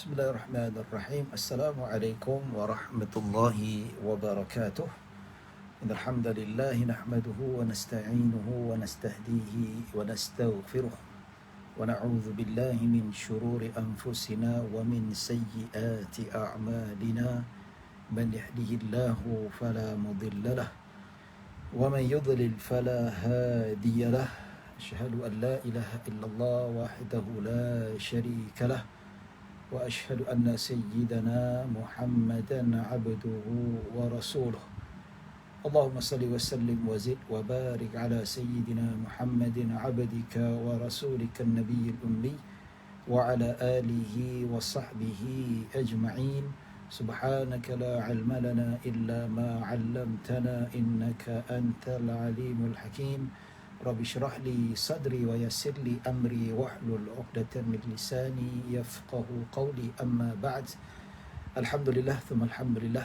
Bismillahirrahmanirrahim. Assalamualaikum warahmatullahi wabarakatuh. Innal hamdalillah nahmaduhu wa nasta'inuhu wa nastahdihi wa nastaghfiruh wa na'udzu billahi min shururi anfusina wa min sayyiati a'malina. Man yahdihillahu fala mudilla lahu wa man yudlil fala hadiya lahu. Asyhadu an la ilaha illallah wahdahu la syarika lahu wa asyhadu anna sayyidana Muhammadan abduhu wa rasuluh. Allahumma salli wa sallim wa zid wa barik ala sayyidina Muhammadin abdika wa rasulika an-nabiyil ummi wa ala alihi wa sahbihi ajma'in. Subhanaka la ilma lana illa ma 'allamtana innaka antal alimul hakim. Rabbi syrah li sadri wa yassir li amri wahlul 'uqdatam min lisani yafqahu qawli, amma ba'd. Alhamdulillah thumma alhamdulillah.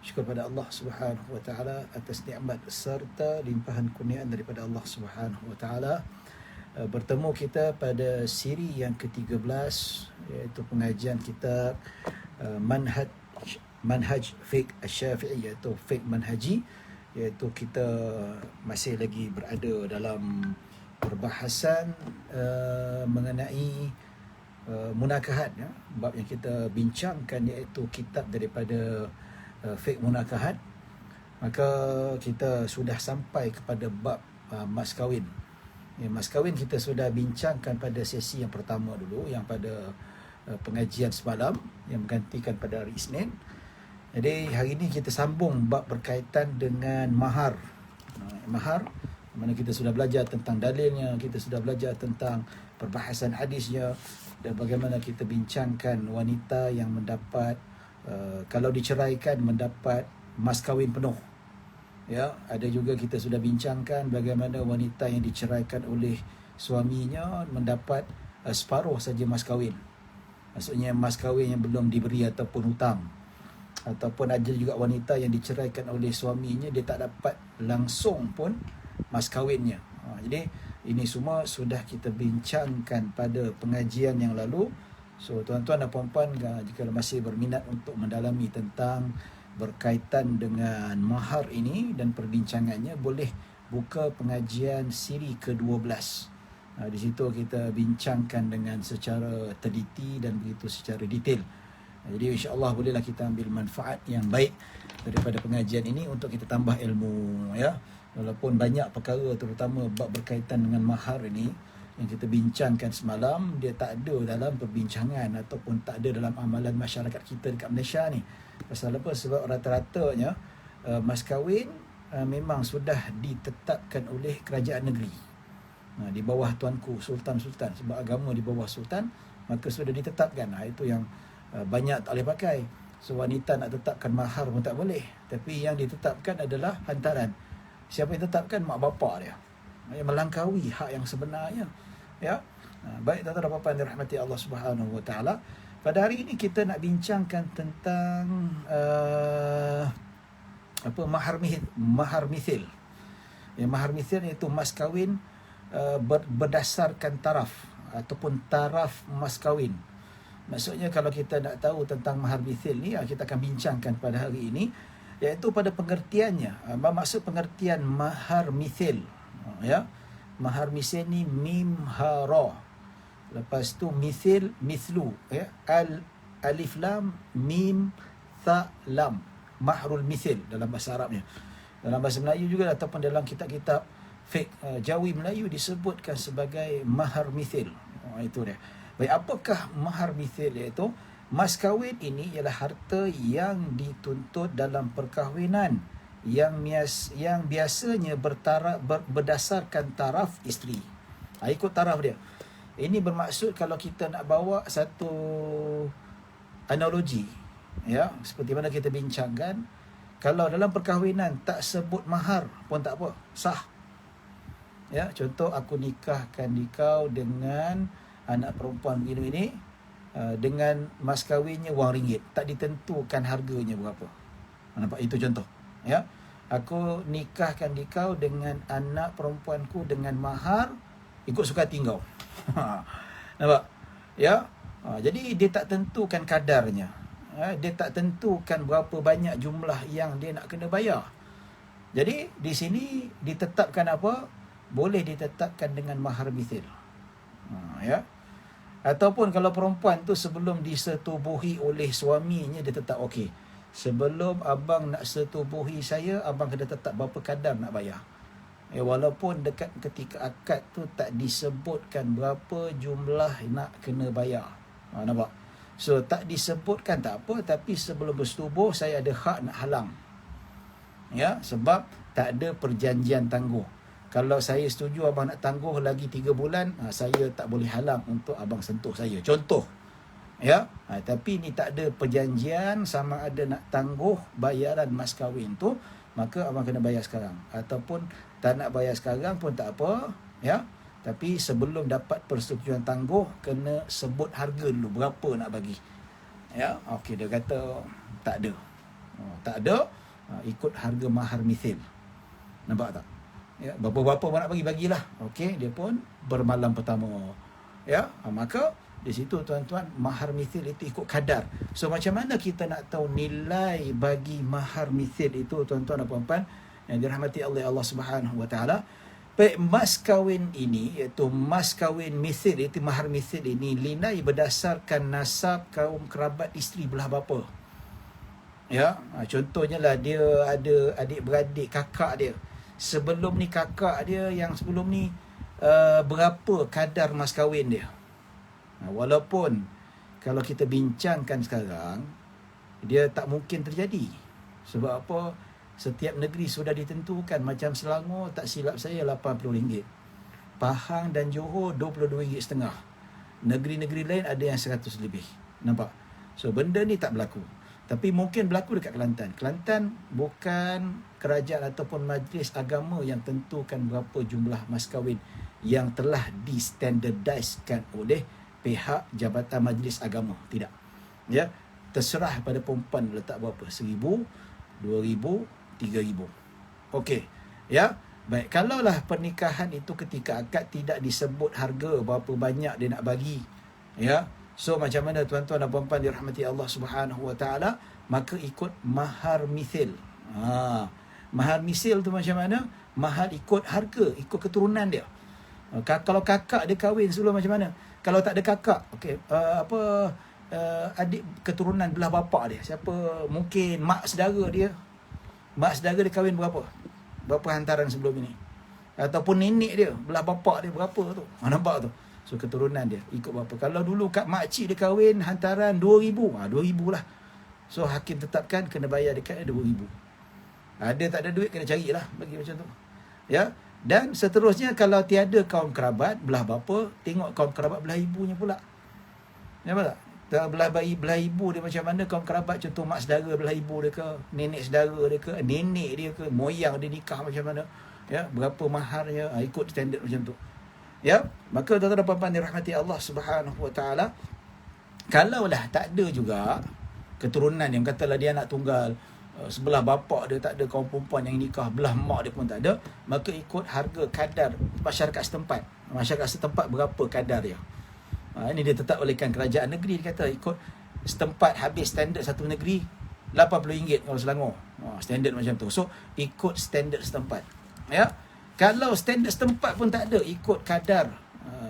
Syukur pada Allah Subhanahu wa taala atas nikmat serta limpahan kurniaan daripada Allah Subhanahu wa taala. Bertemu kita pada siri yang ke-13, iaitu pengajian kitab Manhaj Fiqh Asy-Syafi'i, iaitu fiqh manhaji, iaitu kita masih lagi berada dalam perbahasan mengenai munakahat, ya. Bab yang kita bincangkan iaitu kitab daripada fiqh munakahat. Maka kita sudah sampai kepada bab mas kahwin. Mas kahwin kita sudah bincangkan pada sesi yang pertama dulu, yang pada pengajian semalam yang menggantikan pada hari Isnin. Jadi hari ini kita sambung bab berkaitan dengan mahar. Mahar, mana kita sudah belajar tentang dalilnya, kita sudah belajar tentang perbahasan hadisnya, dan bagaimana kita bincangkan wanita yang mendapat kalau diceraikan mendapat mas kahwin penuh. Ya, ada juga kita sudah bincangkan bagaimana wanita yang diceraikan oleh suaminya mendapat separuh saja mas kahwin. Maksudnya mas kahwin yang belum diberi ataupun hutang. Ataupun ada juga wanita yang diceraikan oleh suaminya, dia tak dapat langsung pun mas kahwinnya. Jadi ini semua sudah kita bincangkan pada pengajian yang lalu. So tuan-tuan dan puan-puan, jika masih berminat untuk mendalami tentang berkaitan dengan mahar ini dan perbincangannya, boleh buka pengajian siri ke-12. Di situ kita bincangkan dengan secara teliti dan begitu secara detail. Jadi insya-Allah bolehlah kita ambil manfaat yang baik daripada pengajian ini untuk kita tambah ilmu, ya. Walaupun banyak perkara, terutama bab berkaitan dengan mahar ini yang kita bincangkan semalam, dia tak ada dalam perbincangan ataupun tak ada dalam amalan masyarakat kita dekat Malaysia ni. Pasal apa? Sebab rata-ratanya mas kahwin memang sudah ditetapkan oleh kerajaan negeri. Di bawah tuanku sultan-sultan, sebab agama di bawah sultan, maka sudah ditetapkan. Itu yang banyak tak boleh pakai. So wanita nak tetapkan mahar pun tak boleh. Tapi yang ditetapkan adalah hantaran. Siapa yang tetapkan? Mak bapak dia. Yang melangkaui hak yang sebenarnya, ya. Baik tuan-tuan dan puan-puan yang dirahmati Allah Subhanahu wa taala, pada hari ini kita nak bincangkan tentang mahar mithil. Mahar mithil iaitu mas kahwin berdasarkan taraf ataupun taraf mas kahwin. Maksudnya kalau kita nak tahu tentang mahar mithil ni, kita akan bincangkan pada hari ini, iaitu pada pengertiannya. Maksud pengertian mahar mithil, ya. Mahar mithil ni mim ha ra. Lepas tu mithil, mithlu, ya. Alif lam mim tha lam. Mahrul mithil dalam bahasa Arabnya. Dalam bahasa Melayu juga ataupun dalam kitab-kitab fiqh Jawi Melayu disebutkan sebagai mahar mithil. Itu dia. Baik, apakah mahar mithil? Iaitu mas kahwin ini ialah harta yang dituntut dalam perkahwinan yang biasanya berdasarkan taraf isteri. Ikut taraf dia. Ini bermaksud kalau kita nak bawa satu analogi, ya, seperti mana kita bincangkan, kalau dalam perkahwinan tak sebut mahar pun tak apa, sah. Ya, contoh, aku nikahkan kau dengan anak perempuan begini-begini, dengan mas kahwinnya wang ringgit, tak ditentukan harganya berapa. Nampak? Itu contoh, ya. Aku nikahkan kau dengan anak perempuanku dengan mahar ikut suka hati kau. Nampak? Ya. Jadi dia tak tentukan kadarnya. Dia tak tentukan berapa banyak jumlah yang dia nak kena bayar. Jadi di sini ditetapkan apa? Boleh ditetapkan dengan mahar mithil. Ya. Ataupun kalau perempuan tu sebelum disetubuhi oleh suaminya, dia tetap okey. Sebelum abang nak setubuhi saya, abang kena tetap berapa kadar nak bayar. Walaupun dekat ketika akad tu tak disebutkan berapa jumlah nak kena bayar. Nampak? So tak disebutkan tak apa, tapi sebelum bersetubuh saya ada hak nak halang. Ya, sebab tak ada perjanjian tangguh. Kalau saya setuju abang nak tangguh lagi 3 bulan, saya tak boleh halang untuk abang sentuh saya. Contoh. Ya, tapi ni tak ada perjanjian sama ada nak tangguh bayaran mas kahwin tu, maka abang kena bayar sekarang. Ataupun tak nak bayar sekarang pun tak apa, ya. Tapi sebelum dapat persetujuan tangguh, kena sebut harga dulu berapa nak bagi. Ya, okey, dia kata tak ada. Tak ada, ikut harga mahar mithil. Nampak tak? Ya, berapa-berapa nak bagilah. Okey, dia pun bermalam pertama. Ya, maka di situ tuan-tuan, mahar mithil itu ikut kadar. So macam mana kita nak tahu nilai bagi mahar mithil itu, tuan-tuan dan puan-puan yang dirahmati oleh Allah Subhanahu Wa Taala? Baik, mas kahwin ini, iaitu mas kahwin mithil, itu mahar mithil ini nilai berdasarkan nasab kaum kerabat isteri belah bapa. Ya, contohnya lah dia ada adik-beradik kakak dia. Sebelum ni kakak dia yang sebelum ni berapa kadar mas kahwin dia. Walaupun kalau kita bincangkan sekarang, dia tak mungkin terjadi. Sebab apa? Setiap negeri sudah ditentukan. Macam Selangor, tak silap saya, RM80. Pahang dan Johor RM22.5. Negeri-negeri lain ada yang 100 lebih. Nampak? So benda ni tak berlaku. Tapi mungkin berlaku dekat Kelantan. Kelantan bukan kerajaan ataupun majlis agama yang tentukan berapa jumlah mas kahwin yang telah di-standardizedkan oleh pihak Jabatan Majlis Agama. Tidak. Ya, terserah pada perempuan letak berapa, 1,000, 2,000, 3,000. Okey. Ya. Baik, kalaulah pernikahan itu ketika akad tidak disebut harga berapa banyak dia nak bagi. Ya. So macam mana tuan-tuan dan puan-puan dirahmati Allah Subhanahu Wa Taala, maka ikut mahar mithil. Mahar mithil tu macam mana? Mahar ikut harga, ikut keturunan dia. Kalau kakak dia kahwin sebelum, macam mana? Kalau tak ada kakak, okey, adik keturunan belah bapa dia, siapa, mungkin mak saudara dia. Mak saudara dia kahwin berapa? Berapa hantaran sebelum ini? Ataupun nenek dia, belah bapa dia berapa tu? Nampak tu? So keturunan dia ikut berapa. Kalau dulu kat makcik dia kahwin hantaran 2,000, 2,000 lah. So hakim tetapkan kena bayar dekat 2,000. Ada tak ada duit kena carilah bagi macam tu. Ya. Dan seterusnya, kalau tiada kaum kerabat belah bapa, tengok kaum kerabat belah ibunya pula. Nampak tak? Belah ibu dia macam mana kaum kerabat, contoh mak saudara belah ibu dia ke, nenek saudara dia ke, nenek dia ke, moyang dia nikah macam mana, ya, berapa maharnya, ikut standard macam tu. Ya, maka tuan-tuan dan puan-puan dirahmati Allah Subhanahu Wa Taala, kalaulah tak ada juga keturunan yang katalah dia anak tunggal, sebelah bapa dia tak ada kaum perempuan yang nikah, belah mak dia pun tak ada, maka ikut harga kadar masyarakat setempat. Masyarakat setempat berapa kadar dia. Ini dia tetap olehkan kerajaan negeri, dia kata ikut setempat, habis standard satu negeri RM80 kalau Selangor. Standard macam tu. So ikut standard setempat. Ya. Kalau standard setempat pun tak ada, ikut kadar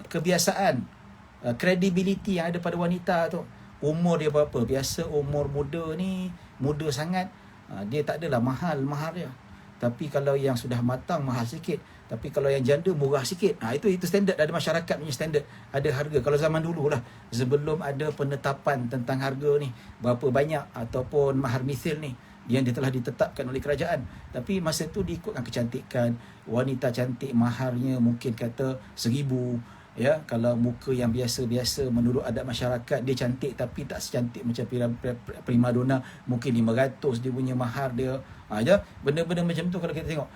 kebiasaan, credibility yang ada pada wanita tu. Umur dia berapa? Biasa umur muda ni, muda sangat, dia tak adalah mahal dia. Tapi kalau yang sudah matang, mahal sikit. Tapi kalau yang janda, murah sikit. Itu standard, ada masyarakat punya standard, ada harga. Kalau zaman dulu lah, sebelum ada penetapan tentang harga ni, berapa banyak ataupun mahar mithil ni yang dia telah ditetapkan oleh kerajaan. Tapi masa tu diikutkan kecantikan. Wanita cantik maharnya mungkin kata 1,000. Ya, kalau muka yang biasa-biasa menurut adat masyarakat, dia cantik tapi tak secantik macam prima donna, mungkin 500 dia punya mahar dia. Benda-benda macam tu kalau kita tengok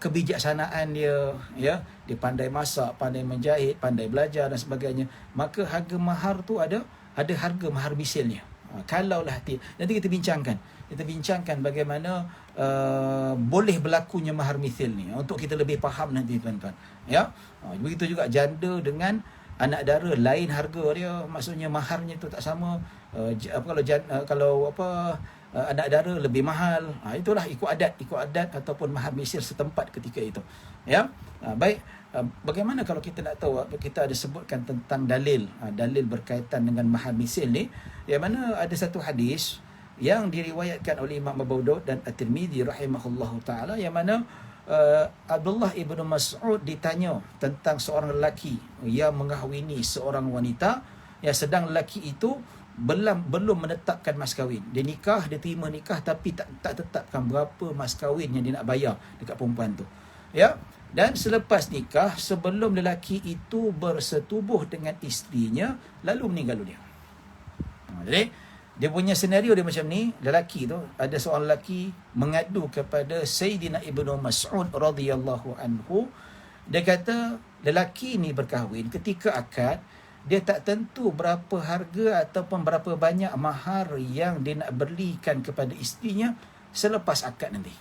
kebijaksanaan dia, ya, dia pandai masak, pandai menjahit, pandai belajar dan sebagainya, maka harga mahar tu ada harga mahar misilnya. Kalaulah nanti kita bincangkan bagaimana boleh berlakunya mahar mithil ni, untuk kita lebih faham nanti tuan-tuan. Ya, begitu juga janda dengan anak dara lain harga dia, maksudnya maharnya tu tak sama. Anak dara lebih mahal. Itulah ikut adat ataupun mahar Mesir setempat ketika itu. Ya. Baik, bagaimana kalau kita nak tahu, kita ada sebutkan tentang dalil berkaitan dengan mahar Mesir ni, yang mana ada satu hadis yang diriwayatkan oleh Imam Abu Daud dan At-Tirmizi rahimahullahu taala, yang mana Abdullah ibnu Mas'ud ditanya tentang seorang lelaki yang mengahwini seorang wanita yang sedang lelaki itu belum menetapkan mas kahwin. Dia terima nikah tapi tak tetapkan berapa mas kahwin yang dia nak bayar dekat perempuan tu. Ya. Dan selepas nikah, sebelum lelaki itu bersetubuh dengan isterinya, lalu meninggal dunia. Jadi dia punya senario dia macam ni. Lelaki tu, ada seorang lelaki mengadu kepada Sayyidina Ibnu Mas'ud radhiyallahu anhu. Dia kata lelaki ni berkahwin, ketika akad dia tak tentu berapa harga ataupun berapa banyak mahar yang dia nak berikan kepada isterinya selepas akad nanti.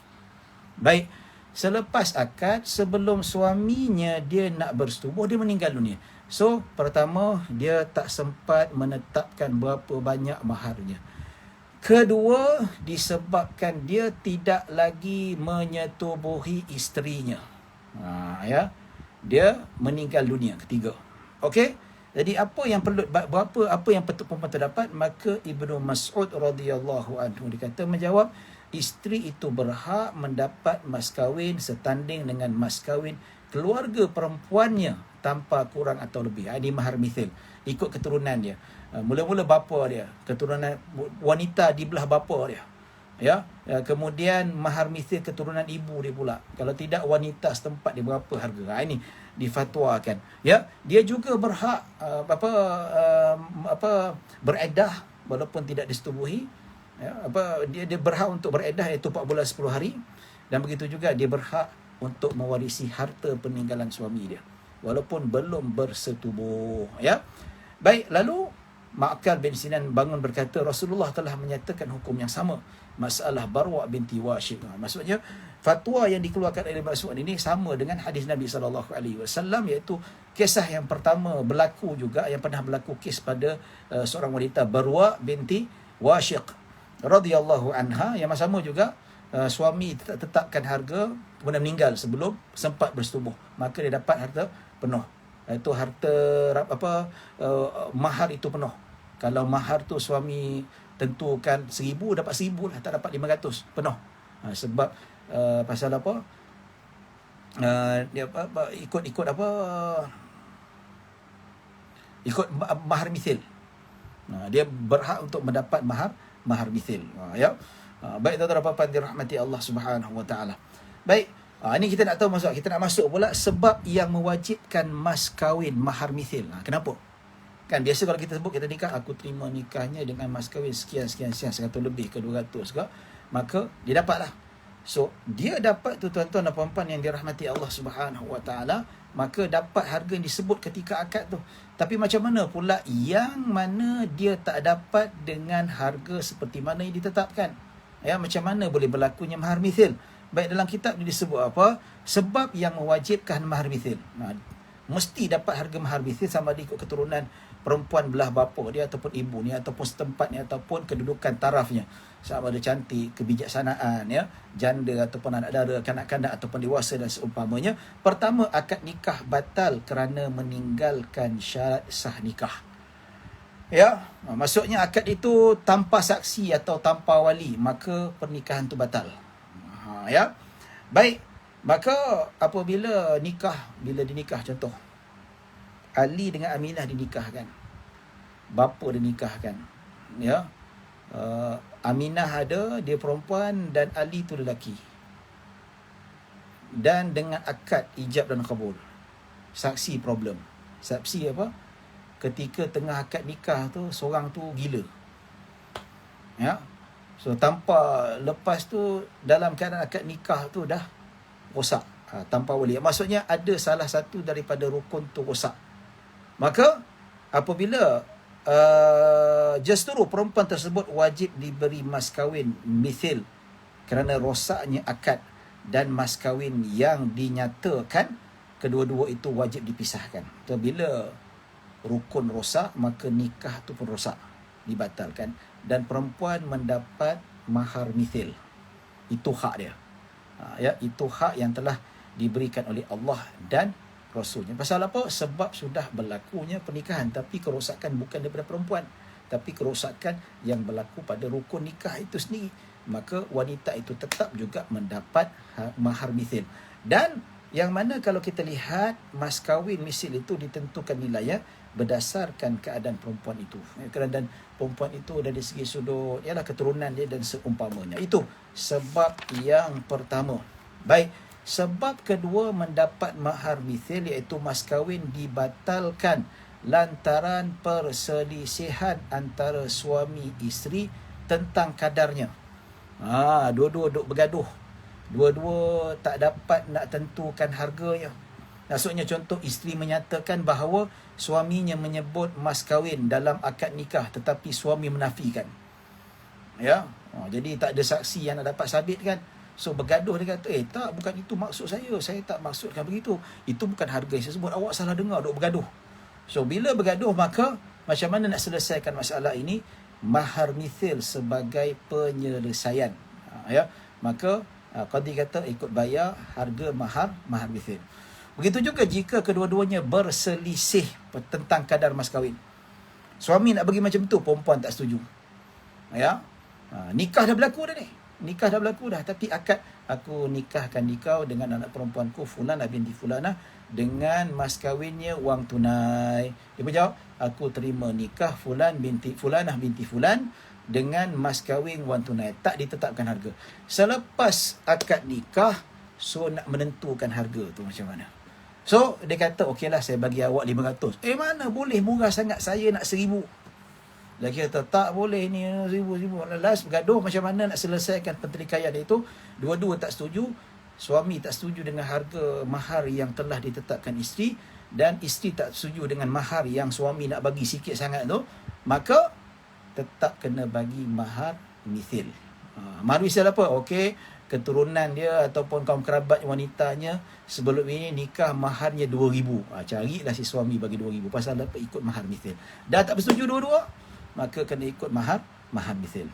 Baik, selepas akad, sebelum suaminya dia nak bersetubuh, dia meninggal dunia. So, pertama, dia tak sempat menetapkan berapa banyak maharnya. Kedua, disebabkan dia tidak lagi menyetubuhi isterinya. Ya, dia meninggal dunia. Ketiga. Okey? Jadi apa yang perempuan terdapat, maka Ibnu Mas'ud radhiyallahu anhu dikata menjawab, isteri itu berhak mendapat mas kahwin setanding dengan mas kahwin keluarga perempuannya tanpa kurang atau lebih. Ini mahar mithil, ikut keturunan dia. Mula-mula bapa dia, keturunan wanita di belah bapa dia. Ya, kemudian mahar mithil keturunan ibu dia pula. Kalau tidak, wanita setempat dia berapa harga. Ini difatwakan. Ya, dia juga berhak beredah walaupun tidak disetubuhi. Ya, dia berhak untuk beredah, iaitu 4 bulan 10 hari. Dan begitu juga dia berhak untuk mewarisi harta peninggalan suami dia walaupun belum bersetubuh. Ya. Baik, lalu Ma'qil bin Sinan bangun berkata, Rasulullah telah menyatakan hukum yang sama, masalah Barwa binti Washiq. Maksudnya fatwa yang dikeluarkan oleh Mas'ud ini sama dengan hadis Nabi SAW, iaitu kisah yang pertama berlaku juga, yang pernah berlaku kes pada seorang wanita Barwa binti Washiq radhiyallahu anha, yang sama juga suami tetapkan harga, kemudian meninggal sebelum sempat bersetubuh, maka dia dapat harta penuh. Itu harta mahar itu penuh. Kalau mahar tu suami tentukan 1,000, dapat 1,000 lah, tak dapat 500 penuh. Sebab pasal apa? Dia ikut mahar mithil. Dia berhak untuk mendapat mahar mithil. Ya. Baik, tuan-tuan dan puan-puan dirahmati Allah Subhanahu wa taala. Baik, ini kita nak tahu, kita nak masuk pula sebab yang mewajibkan mas kahwin mahar mithil. Kenapa? Kan biasa kalau kita sebut, kita nikah, aku terima nikahnya dengan mas kahwin sekian 100 lebih ke 200 ke, maka dia dapatlah. So, dia dapat tu, tuan-tuan dan puan-puan yang dirahmati Allah Subhanahu wa taala, maka dapat harga yang disebut ketika akad tu. Tapi macam mana pula yang mana dia tak dapat dengan harga seperti mana yang ditetapkan? Ya, macam mana boleh berlakunya mahar mithil? Baik, dalam kitab ni disebut apa? Sebab yang mewajibkan mahar mithil. Mesti dapat harga mahar mithil, sama ada ikut keturunan perempuan belah bapa dia ataupun ibu ni, ataupun setempatnya, ataupun kedudukan tarafnya. Sama ada cantik, kebijaksanaan, ya, janda ataupun anak dara, kanak-kanak ataupun dewasa dan seumpamanya. Pertama, akad nikah batal kerana meninggalkan syarat sah nikah. Ya, maksudnya akad itu tanpa saksi atau tanpa wali, maka pernikahan tu batal. Ya. Baik, maka apabila dinikah, contoh Ali dengan Aminah dinikahkan, bapa dinikahkan, ya. Aminah ada, dia perempuan, dan Ali tu lelaki. Dan dengan akad ijab dan kabul. Saksi problem. Saksi apa? Ketika tengah akad nikah tu, seorang tu gila. Ya. So, lepas tu, dalam keadaan akad nikah tu dah rosak. Tanpa wali. Maksudnya, ada salah satu daripada rukun tu rosak. Maka, apabila justru perempuan tersebut wajib diberi mas kahwin mithil kerana rosaknya akad, dan mas kahwin yang dinyatakan, kedua-dua itu wajib dipisahkan. So, bila rukun rosak, maka nikah tu pun rosak, dibatalkan. Dan perempuan mendapat mahar mithil. Itu hak dia. Ya, itu hak yang telah diberikan oleh Allah dan Rasulnya. Pasal apa? Sebab sudah berlakunya pernikahan, tapi kerosakan bukan daripada perempuan, tapi kerosakan yang berlaku pada rukun nikah itu sendiri. Maka wanita itu tetap juga mendapat mahar mithil. Dan yang mana kalau kita lihat mas kahwin misil itu ditentukan nilainya berdasarkan keadaan perempuan itu. Keadaan perempuan itu dari segi sudut ialah keturunan dia dan seumpamanya. Itu sebab yang pertama. Baik, sebab kedua mendapat mahar mithil iaitu mas kahwin dibatalkan lantaran perselisihan antara suami isteri tentang kadarnya. Dua-dua duk bergaduh. Dua-dua tak dapat nak tentukan harganya. Maksudnya contoh, isteri menyatakan bahawa suaminya menyebut mas kahwin dalam akad nikah tetapi suami menafikan. Ya. Jadi tak ada saksi yang nak dapat sabit kan. So bergaduh, dia kata, tak, bukan itu maksud saya. Saya tak maksudkan begitu. Itu bukan harga yang saya sebut. Awak salah dengar, duk bergaduh. So bila bergaduh, maka macam mana nak selesaikan masalah ini? Mahar mithil sebagai penyelesaian. Ya. Maka qadi kata ikut bayar harga mahar mithil. Begitu juga jika kedua-duanya berselisih tentang kadar mas kahwin. Suami nak bagi macam tu, perempuan tak setuju. Ya. Nikah dah berlaku dah ni. Nikah dah berlaku dah, tapi akad aku nikahkan kau dengan anak perempuanku Fulanah binti Fulanah dengan mas kahwinnya wang tunai. Dia berjawab, aku terima nikah Fulanah binti Fulan dengan mas kahwin wang tunai. Tak ditetapkan harga. Selepas akad nikah, so nak menentukan harga tu macam mana. So dia kata, okeylah saya bagi awak 500. Mana boleh, murah sangat, saya nak 1,000. Lagi kata, tak boleh ni 1,000. Last bergaduh macam mana nak selesaikan pertikaian itu. Dua-dua tak setuju. Suami tak setuju dengan harga mahar yang telah ditetapkan isteri, dan isteri tak setuju dengan mahar yang suami nak bagi sikit sangat tu. Maka tetap kena bagi mahar mithil. Mahar mithil apa? Okey, keturunan dia ataupun kaum kerabat wanitanya sebelum ini nikah maharnya 2,000. Carilah si suami bagi 2,000. Pasal apa? Ikut mahar mithil. Dah tak bersetuju dua-dua, maka kena ikut mahar mithil.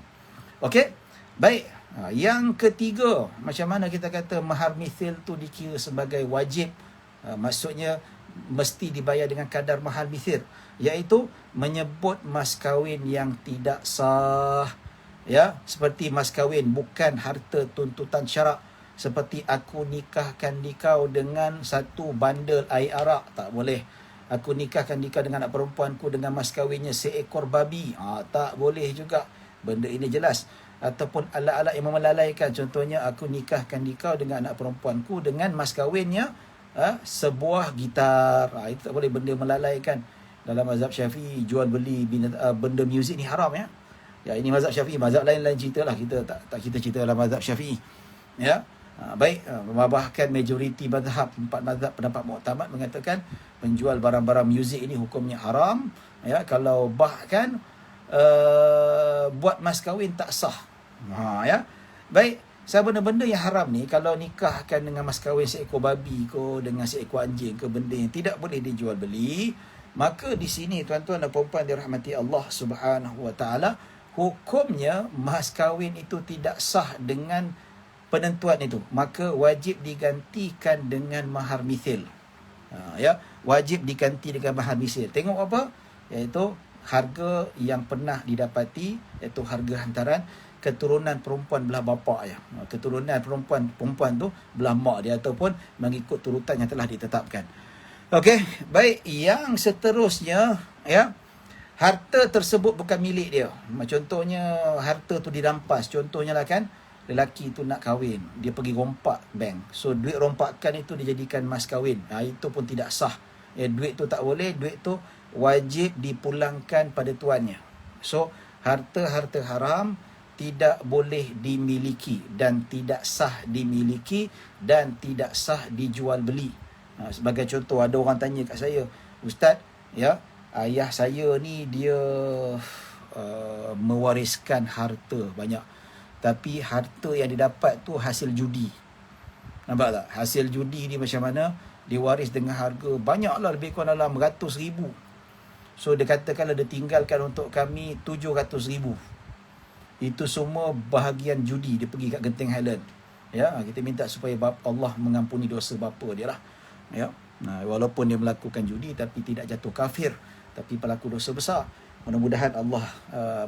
Okey? Baik. Yang ketiga, macam mana kita kata mahar mithil tu dikira sebagai wajib? Maksudnya mesti dibayar dengan kadar mahar mithil, iaitu menyebut mas kahwin yang tidak sah. Ya, seperti mas kahwin bukan harta tuntutan syarak, seperti aku nikahkan kau dengan satu bandel air arak, tak boleh. Aku nikahkan kau dengan anak perempuanku dengan mas kahwinnya seekor babi, tak boleh juga. Benda ini jelas. Ataupun alat-alat yang melalaikan, contohnya aku nikahkan kau dengan anak perempuanku dengan mas kahwinnya sebuah gitar, itu tak boleh. Benda melalaikan. Dalam mazhab Syafi'i, jual beli benda muzik ni haram, ya. Ya, ini mazhab Syafi'i. Mazhab lain-lain ceritalah. Kita cerita dalam mazhab Syafi'i. Ya. Baik, bahkan majoriti mazhab, 4 mazhab pendapat muktamad mengatakan penjual barang-barang muzik ini hukumnya haram. Ya, kalau bahkan buat mas kahwin tak sah. Ya. Baik, benda-benda yang haram ni, kalau nikahkan dengan mas kahwin seekor babi ke, dengan seekor anjing ke, benda yang tidak boleh dijual beli, maka di sini tuan-tuan dan puan-puan dirahmati Allah Subhanahu wa taala, hukumnya mas kahwin itu tidak sah dengan penentuan itu, maka wajib digantikan dengan mahar mithil. Ya, wajib diganti dengan mahar mithil. Tengok apa? Iaitu harga yang pernah didapati, iaitu harga hantaran keturunan perempuan belah bapa ya. Keturunan perempuan tu belah mak dia, ataupun mengikut turutan yang telah ditetapkan. Okey, baik, yang seterusnya, ya, harta tersebut bukan milik dia. Contohnya harta tu dirampas. Contohnya lah kan, lelaki tu nak kahwin, dia pergi rompak bank. So duit rompakan itu dijadikan mas kahwin. Itu pun tidak sah. Duit tu tak boleh, duit tu wajib dipulangkan pada tuannya. So harta-harta haram tidak boleh dimiliki dan tidak sah dimiliki dan tidak sah dijual beli. Sebagai contoh, ada orang tanya kat saya, Ustaz, ya, ayah saya ni dia mewariskan harta banyak, tapi harta yang didapat tu hasil judi. Nampak tak? Hasil judi ni macam mana? Dia waris dengan harga banyak lah, lebih kurang dalam 100,000. So dia kata kalau dia tinggalkan untuk kami 700,000. Itu semua bahagian judi, dia pergi kat Genting Highland. Ya, kita minta supaya Allah mengampuni dosa bapa dia lah. Ya. Nah, walaupun dia melakukan judi tapi tidak jatuh kafir, tapi pelaku dosa besar. Mudah-mudahan Allah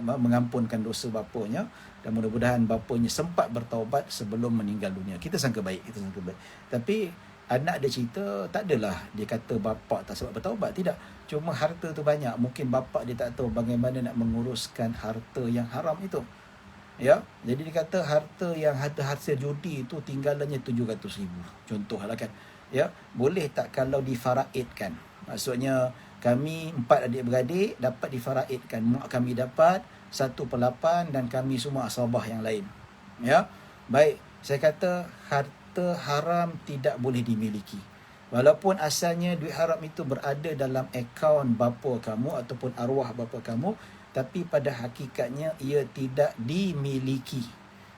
mengampunkan dosa bapanya, dan mudah-mudahan bapanya sempat bertaubat sebelum meninggal dunia. Kita sangka baik, Tapi anak dia cerita, tak adalah dia kata bapa tak sempat bertaubat, tidak. Cuma harta tu banyak, mungkin bapa dia tak tahu bagaimana nak menguruskan harta yang haram itu. Ya, jadi dia kata harta yang ada hasil judi itu tinggalannya 700,000. Contohlah kan. Ya, boleh tak kalau difaraidkan? Maksudnya kami 4 adik-beradik dapat difaraidkan. Mak kami dapat 1/8 dan kami semua asabah yang lain. Ya. Baik, saya kata harta haram tidak boleh dimiliki. Walaupun asalnya duit haram itu berada dalam akaun bapa kamu ataupun arwah bapa kamu, tapi pada hakikatnya ia tidak dimiliki.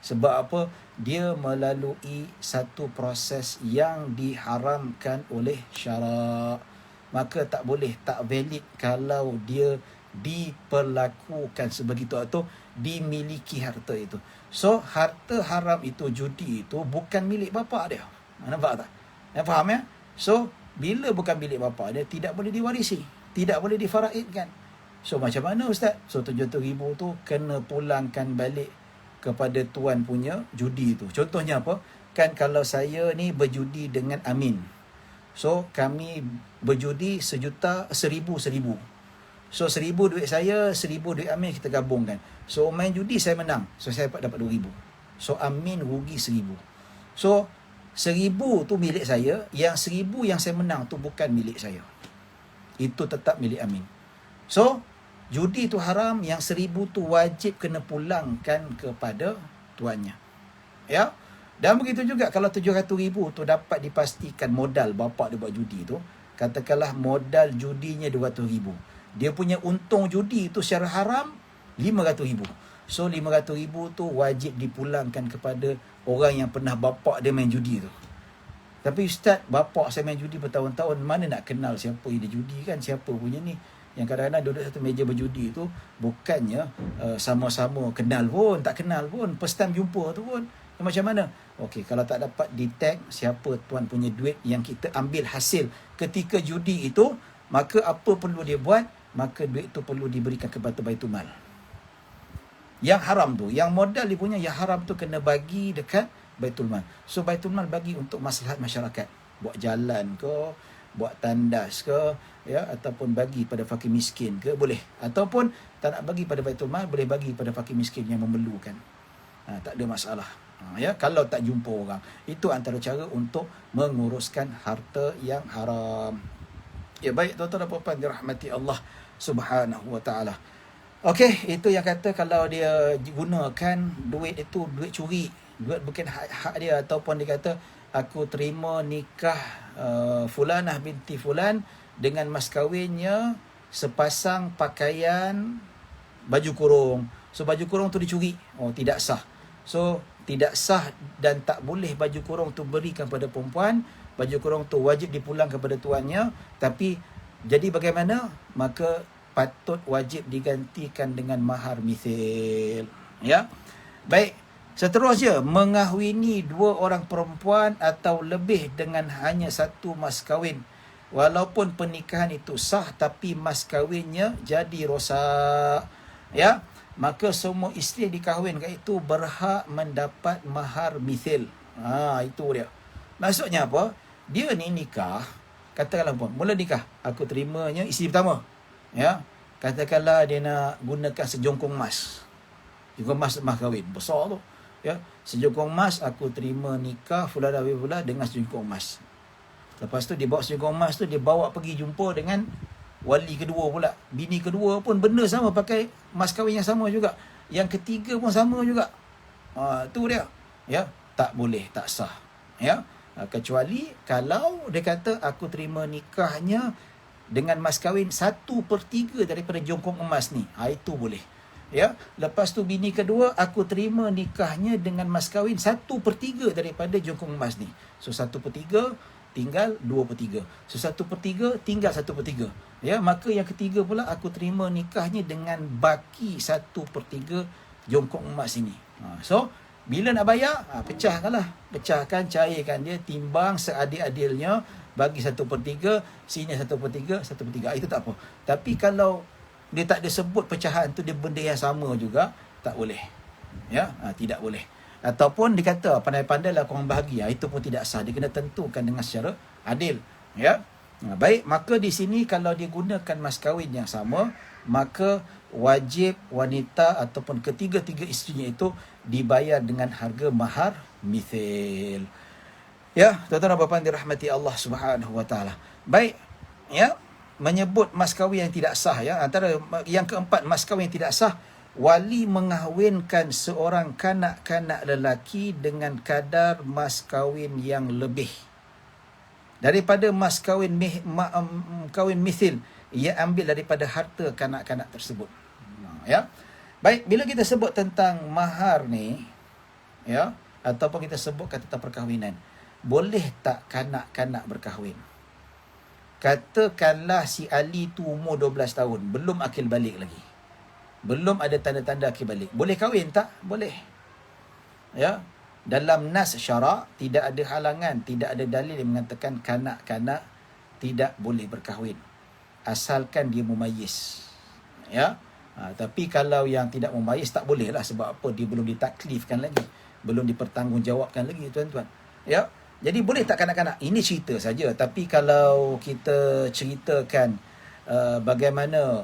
Sebab apa? Dia melalui satu proses yang diharamkan oleh syarak. Maka tak boleh, tak valid kalau dia diperlakukan sebegitu atau dimiliki harta itu. So, harta haram itu, judi itu bukan milik bapa dia. Nampak tak? Faham ya? So, bila bukan milik bapa dia, tidak boleh diwarisi, tidak boleh difaraidkan. So, macam mana Ustaz? So, 700,000 tu kena pulangkan balik kepada tuan punya judi tu. Contohnya apa? Kan kalau saya ni berjudi dengan Amin. So, kami berjudi 1,000. So, 1,000 duit saya, 1,000 duit Amin, kita gabungkan. So, main judi saya menang. So, saya dapat 2,000. So, Amin rugi 1,000. So, 1,000 tu milik saya. Yang 1,000 yang saya menang tu bukan milik saya. Itu tetap milik Amin. So, judi tu haram, yang 1,000 tu wajib kena pulangkan kepada tuannya. Ya. Dan begitu juga kalau 700,000 tu dapat dipastikan modal bapa dia buat judi tu, katakanlah modal judinya 200,000. Dia punya untung judi tu secara haram 500,000. So 500,000 tu wajib dipulangkan kepada orang yang pernah bapa dia main judi tu. Tapi Ustaz, bapa saya main judi bertahun-tahun, mana nak kenal siapa yang dia judi kan, siapa punya ni. Yang kadang-kadang duduk satu meja berjudi tu bukannya sama-sama kenal pun, tak kenal pun, first time jumpa tu pun. Macam mana? Okey, kalau tak dapat detect siapa tuan punya duit yang kita ambil hasil ketika judi itu, maka apa perlu dia buat? Maka duit tu perlu diberikan kepada Baitul Mal. Yang haram tu, yang modal dia punya, yang haram tu kena bagi dekat Baitul Mal. So Baitul Mal bagi untuk maslahat masyarakat. Buat jalan ke, buat tandas ke, ya, ataupun bagi pada fakir miskin ke, boleh. Ataupun tak nak bagi pada Baitul Mal, boleh bagi pada fakir miskin yang memerlukan. Tak ada masalah. Ya, kalau tak jumpa orang. Itu antara cara untuk menguruskan harta yang haram. Ya, baik tuan-tuan dan puan-puan dirahmati Allah Subhanahu wa taala. Okey, itu yang kata kalau dia gunakan duit itu duit curi, duit bukan hak dia, ataupun dia kata aku terima nikah fulanah binti fulan dengan mas kahwinnya sepasang pakaian baju kurung. So baju kurung tu dicuri. Oh, tidak sah. So tidak sah dan tak boleh baju kurung tu berikan pada perempuan. Baju kurung tu wajib dipulang kepada tuannya. Tapi jadi bagaimana? Maka patut wajib digantikan dengan mahar mithil. Ya. Baik. Seterusnya, mengahwini 2 orang perempuan atau lebih dengan hanya 1 mas kahwin. Walaupun pernikahan itu sah tapi mas kahwinnya jadi rosak. Ya. Maka semua isteri dikahwinkan itu berhak mendapat mahar mithil. Itu dia. Maksudnya apa? Dia ni nikah, katakanlah mula nikah, aku terimanya isteri pertama. Ya. Katakanlah dia nak gunakan sejongkong emas. Sejongkong emas mahar kahwin besar tu. Ya, sejongkong emas aku terima nikah fulan pula dengan sejongkong emas. Lepas tu dia bawa sejongkong emas tu, dia bawa pergi jumpa dengan wali kedua pula. Bini kedua pun benda sama, pakai mas kahwin yang sama juga. Yang ketiga pun sama juga. Tu dia. Ya, tak boleh, tak sah. Ya, kecuali kalau dia kata aku terima nikahnya dengan mas kahwin 1/3 daripada jongkong emas ni. Itu boleh. Ya, lepas tu bini kedua aku terima nikahnya dengan mas kahwin 1/3 daripada jongkong emas ni. So 1/3 tinggal 2/3. So 1/3 tinggal 1/3. Ya, maka yang ketiga pula aku terima nikahnya dengan baki 1/3 jongkok emas ini. So bila nak bayar, pecahkan, cairkan dia, timbang seadil-adilnya, bagi 1/3, sini 1/3, 1/3. Itu tak apa. Tapi kalau dia tak ada sebut pecahan tu dia benda yang sama juga, tak boleh. Ya, tidak boleh. Ataupun dikata pandai-pandailah korang bahagi, itu pun tidak sah. Dia kena tentukan dengan secara adil. Ya. Baik, maka di sini kalau dia gunakan mas kahwin yang sama, maka wajib wanita ataupun ketiga-tiga isterinya itu dibayar dengan harga mahar mithil. Ya, tuan-tuan dan puan-puan dirahmati Allah Subhanahu wa taala. Baik, ya, menyebut mas kahwin yang tidak sah, ya. Antara yang keempat, mas kahwin yang tidak sah, wali mengahwinkan seorang kanak-kanak lelaki dengan kadar mas kahwin yang lebih daripada mas kahwin kahwin mithil, ia ambil daripada harta kanak-kanak tersebut. Ya. Baik, bila kita sebut tentang mahar ni, ya, ataupun kita sebutkan tentang perkahwinan, boleh tak kanak-kanak berkahwin? Katakanlah si Ali tu umur 12 tahun, belum akil balik lagi. Belum ada tanda-tanda akil balik. Boleh kahwin tak? Boleh. Ya. Dalam nas syarak tidak ada halangan, tidak ada dalil yang mengatakan kanak-kanak tidak boleh berkahwin. Asalkan dia mumayyiz. Ya. Tapi kalau yang tidak mumayyiz tak boleh lah, sebab apa? Dia belum ditaklifkan lagi, belum dipertanggungjawabkan lagi, tuan-tuan. Ya. Jadi boleh tak kanak-kanak? Ini cerita saja. Tapi kalau kita ceritakan bagaimana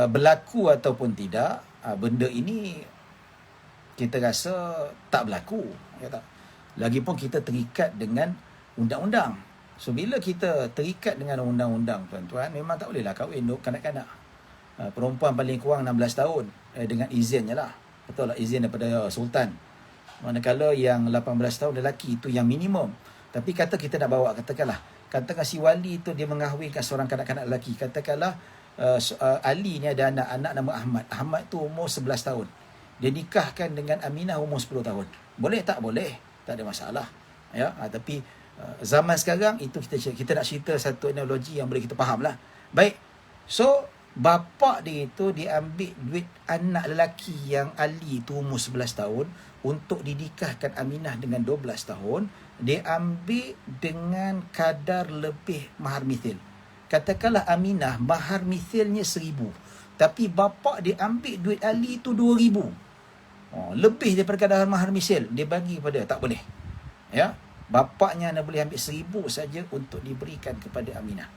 berlaku ataupun tidak, benda ini kita rasa tak berlaku, ya tak? Lagipun kita terikat dengan undang-undang. So bila kita terikat dengan undang-undang, tuan-tuan, memang tak bolehlah kahwin kanak-kanak. Perempuan paling kurang 16 tahun dengan izinnya lah. Betul lah, izin daripada sultan. Manakala yang 18 tahun lelaki itu yang minimum. Tapi kata kita nak bawa, katakanlah si wali itu dia mengahwinkan seorang kanak-kanak lelaki. Katakanlah Ali ni ada anak nama Ahmad. Ahmad tu umur 11 tahun. Dia nikahkan dengan Aminah umur 10 tahun. Boleh tak? Boleh. Tak ada masalah. Ya, tapi zaman sekarang itu kita nak cerita satu analogi yang boleh kita faham lah. Baik. So bapa dia itu dia ambil duit anak lelaki yang Ali tu umur 11 tahun untuk dinikahkan Aminah dengan 12 tahun. Dia ambil dengan kadar lebih mahar mithil. Katakanlah Aminah mahar mithilnya 1,000. Tapi bapa dia ambil duit Ali tu 2,000. Lebih daripada kadar mahar mithil. Dia bagi pada, tak boleh. Ya, bapaknya hanya boleh ambil 1,000 saja untuk diberikan kepada Aminah.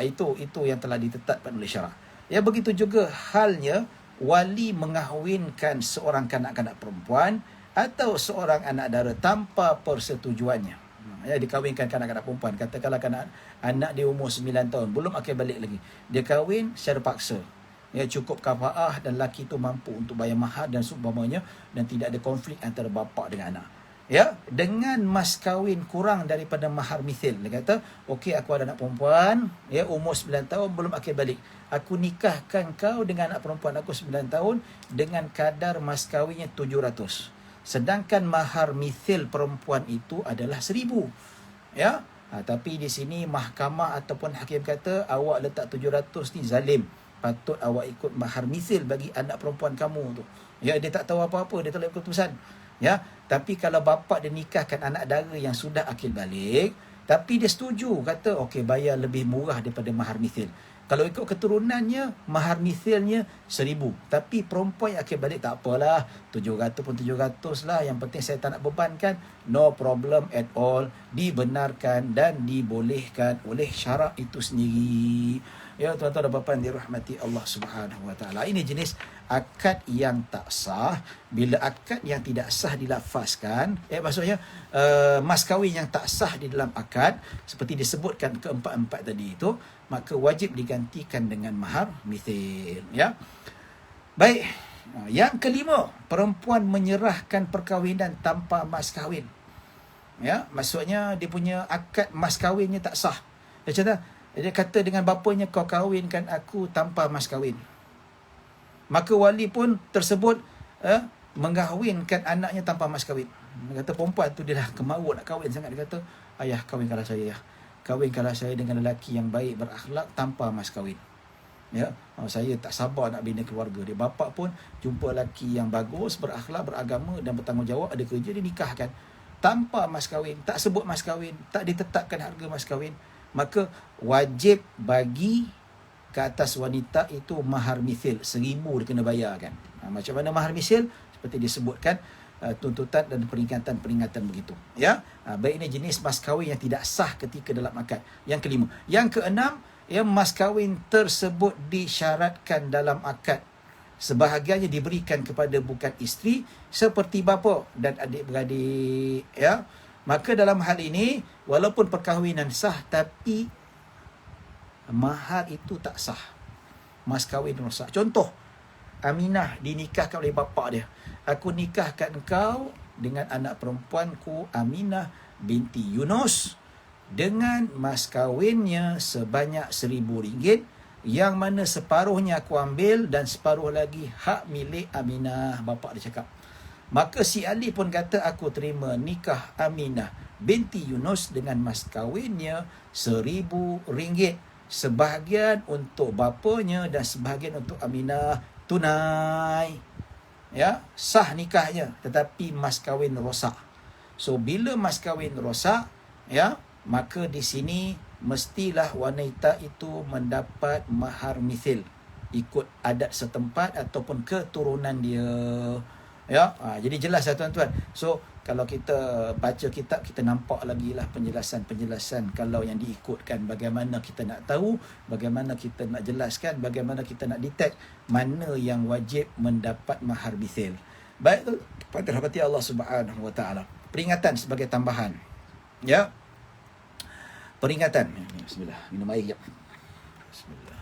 Itu yang telah ditetapkan oleh syarak. Ya, begitu juga halnya wali mengahwinkan seorang kanak-kanak perempuan atau seorang anak dara tanpa persetujuannya. Ya, dikahwinkan kanak-kanak perempuan. Katakanlah anak dia umur 9 tahun, belum akil balik lagi. Dia kahwin secara paksa. Ya, cukup kafaah dan lelaki itu mampu untuk bayar mahar dan seumpamanya, dan tidak ada konflik antara bapa dengan anak. Ya, dengan mas kahwin kurang daripada mahar mithil. Dia kata, okey, aku ada anak perempuan, ya, umur 9 tahun, belum akil balik. Aku nikahkan kau dengan anak perempuan aku 9 tahun dengan kadar mas kahwinnya 700. Sedangkan mahar mithil perempuan itu adalah 1,000. Ya, tapi di sini mahkamah ataupun hakim kata, awak letak 700 ni zalim. Patut awak ikut mahar mithil bagi anak perempuan kamu tu. Ya, dia tak tahu apa-apa, dia telah ikut keputusan. Ya, tapi kalau bapa dia nikahkan anak dara yang sudah akil balik, tapi dia setuju, kata okey, bayar lebih murah daripada mahar mithil. Kalau ikut keturunannya, mahar mithilnya 1,000. Tapi perempuan yang akil balik, tak apalah, 700 pun 700 lah, yang penting saya tak nak bebankan. No problem at all. Dibenarkan dan dibolehkan oleh syarak itu sendiri. Ya, tuan-tuan dan puan-puan dirahmati Allah Subhanahu wa taala. Ini jenis akad yang tak sah. Bila akad yang tidak sah dilafazkan, maksudnya mas kahwin yang tak sah di dalam akad seperti disebutkan keempat-empat tadi itu, maka wajib digantikan dengan mahar mithil. Ya. Baik. Yang kelima, perempuan menyerahkan perkahwinan tanpa mas kahwin. Ya, maksudnya dia punya akad mas kahwinnya tak sah. Dia kata dengan bapanya, kau kahwinkan aku tanpa mas kahwin. Maka wali pun tersebut mengahwinkan anaknya tanpa mas kahwin. Dia kata perempuan tu dia dah kemaru nak kahwin sangat. Dia kata, ayah kahwinkanlah saya ya. Kahwinkanlah saya dengan lelaki yang baik, berakhlak, tanpa mas kahwin. Ya, saya tak sabar nak bina keluarga dia. Bapa pun jumpa lelaki yang bagus, berakhlak, beragama dan bertanggungjawab, ada kerja, dia nikahkan tanpa mas kahwin, tak sebut mas kahwin, tak ditetapkan harga mas kahwin. Maka wajib bagi ke atas wanita itu mahar mithil, 1,000 dia kena bayar kan. Macam mana mahar mithil? Seperti disebutkan tuntutan dan peringatan-peringatan begitu. Ya, baik ini jenis mas kahwin yang tidak sah ketika dalam akad. Yang kelima. Yang keenam, mas kahwin tersebut disyaratkan dalam akad. Sebahagiannya diberikan kepada bukan isteri seperti bapa dan adik-beradik. Ya, maka dalam hal ini walaupun perkahwinan sah tapi mahar itu tak sah. Mas kahwin rosak. Contoh, Aminah dinikahkan oleh bapa dia. Aku nikahkan engkau dengan anak perempuanku Aminah binti Yunus dengan mas kahwinnya sebanyak RM1,000, yang mana separuhnya aku ambil dan separuh lagi hak milik Aminah. Bapa dia cakap. Maka si Ali pun kata, aku terima nikah Aminah binti Yunus dengan mas kahwinnya RM1,000. Sebahagian untuk bapanya dan sebahagian untuk Aminah tunai. Ya, sah nikahnya tetapi mas kahwin rosak. So bila mas kahwin rosak, ya, maka di sini mestilah wanita itu mendapat mahar mithil ikut adat setempat ataupun keturunan dia. Ya, jadi jelas lah tuan-tuan. So kalau kita baca kitab, kita nampak lagi lah penjelasan-penjelasan kalau yang diikutkan. Bagaimana kita nak tahu, bagaimana kita nak jelaskan, bagaimana kita nak detect mana yang wajib mendapat mahar mithil. Baik tu, pada rahmati Allah Subhanahu Wa Taala. Peringatan sebagai tambahan. Ya. Peringatan. Bismillah, minum air jap. Bismillah.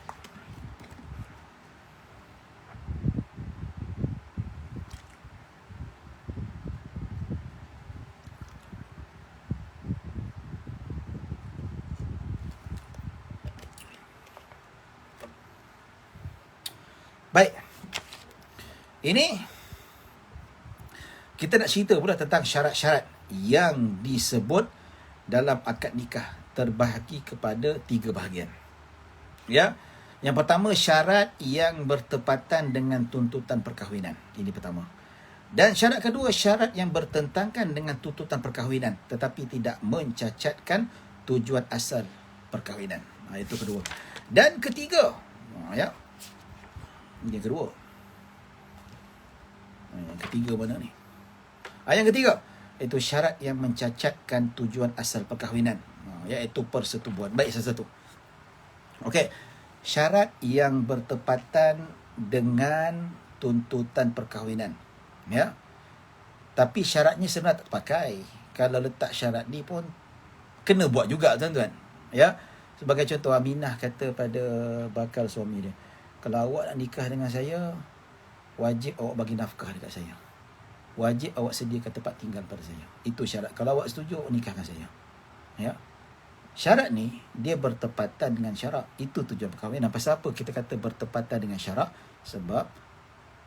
Baik. Ini kita nak cerita pula tentang syarat-syarat yang disebut dalam akad nikah, terbahagi kepada 3 bahagian. Ya. Yang pertama, syarat yang bertepatan dengan tuntutan perkahwinan. Ini pertama. Dan syarat kedua, syarat yang bertentangan dengan tuntutan perkahwinan tetapi tidak mencacatkan tujuan asal perkahwinan. Itu kedua. Dan ketiga, ya. Ini yang kedua. Yang ketiga mana ni? Yang ketiga, itu syarat yang mencacatkan tujuan asal perkahwinan, iaitu persetubuhan. Baik, satu-satu. Okey. Syarat yang bertepatan dengan tuntutan perkahwinan. Ya. Tapi syaratnya sebenarnya tak pakai. Kalau letak syarat ni pun kena buat juga, tuan-tuan. Ya. Sebagai contoh, Aminah kata pada bakal suami dia, kalau awak nak nikah dengan saya, wajib awak bagi nafkah dekat saya. Wajib awak sediakan tempat tinggal pada saya. Itu syarat. Kalau awak setuju, awak nikahkan saya. Ya. Syarat ni, dia bertepatan dengan syarat. Itu tujuan perkahwinan. Pasal apa kita kata bertepatan dengan syarat? Sebab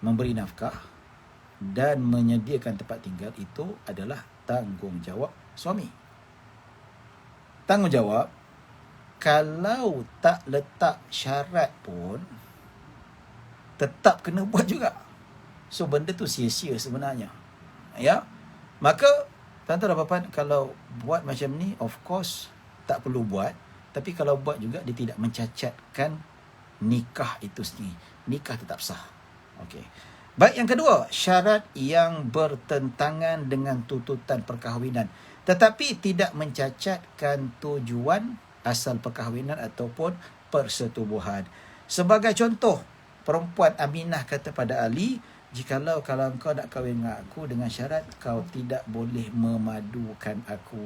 memberi nafkah dan menyediakan tempat tinggal itu adalah tanggungjawab suami. Tanggungjawab, kalau tak letak syarat pun, tetap kena buat juga. So benda tu sia-sia sebenarnya. Ya. Maka tuan-tuan dan puan-puan, kalau buat macam ni, of course tak perlu buat. Tapi kalau buat juga, dia tidak mencacatkan nikah itu sendiri. Nikah tetap sah. Okey. Baik, yang kedua, syarat yang bertentangan dengan tuntutan perkahwinan tetapi tidak mencacatkan tujuan asal perkahwinan ataupun persetubuhan. Sebagai contoh, perempuan Aminah kata pada Ali, jikalau kalau engkau nak kahwin dengan aku dengan syarat kau tidak boleh memadukan aku.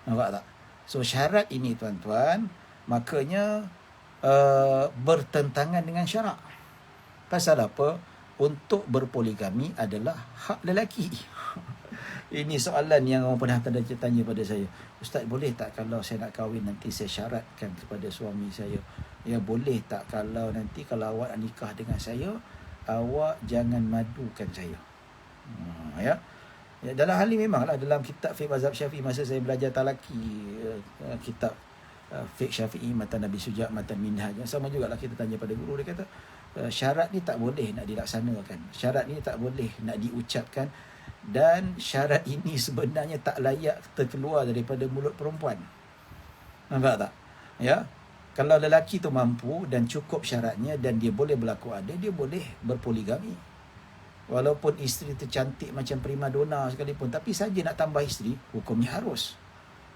Nampak tak? So syarat ini tuan-tuan, makanya bertentangan dengan syarak. Pasal apa? Untuk berpoligami adalah hak lelaki. Ini soalan yang orang pernah tanya pada saya. Ustaz, boleh tak kalau saya nak kahwin nanti saya syaratkan kepada suami saya, ya boleh tak kalau nanti kalau awak nak nikah dengan saya, awak jangan madukan saya. Ya. Ya, dalam hal ini memanglah dalam kitab fiqh mazhab Syafi'i, masa saya belajar talaki, kitab fiqh Syafi'i, matan Nabi Suja', matan Minhaj, sama jugalah kita tanya pada guru, dia kata syarat ni tak boleh nak dilaksanakan, syarat ni tak boleh nak diucapkan, dan syarat ini sebenarnya tak layak terkeluar daripada mulut perempuan. Nampak tak? Ya. Kalau lelaki tu mampu dan cukup syaratnya dan dia boleh berlaku adil, dia boleh berpoligami. Walaupun isteri tu cantik macam prima donna sekalipun, tapi saja nak tambah isteri, hukumnya harus.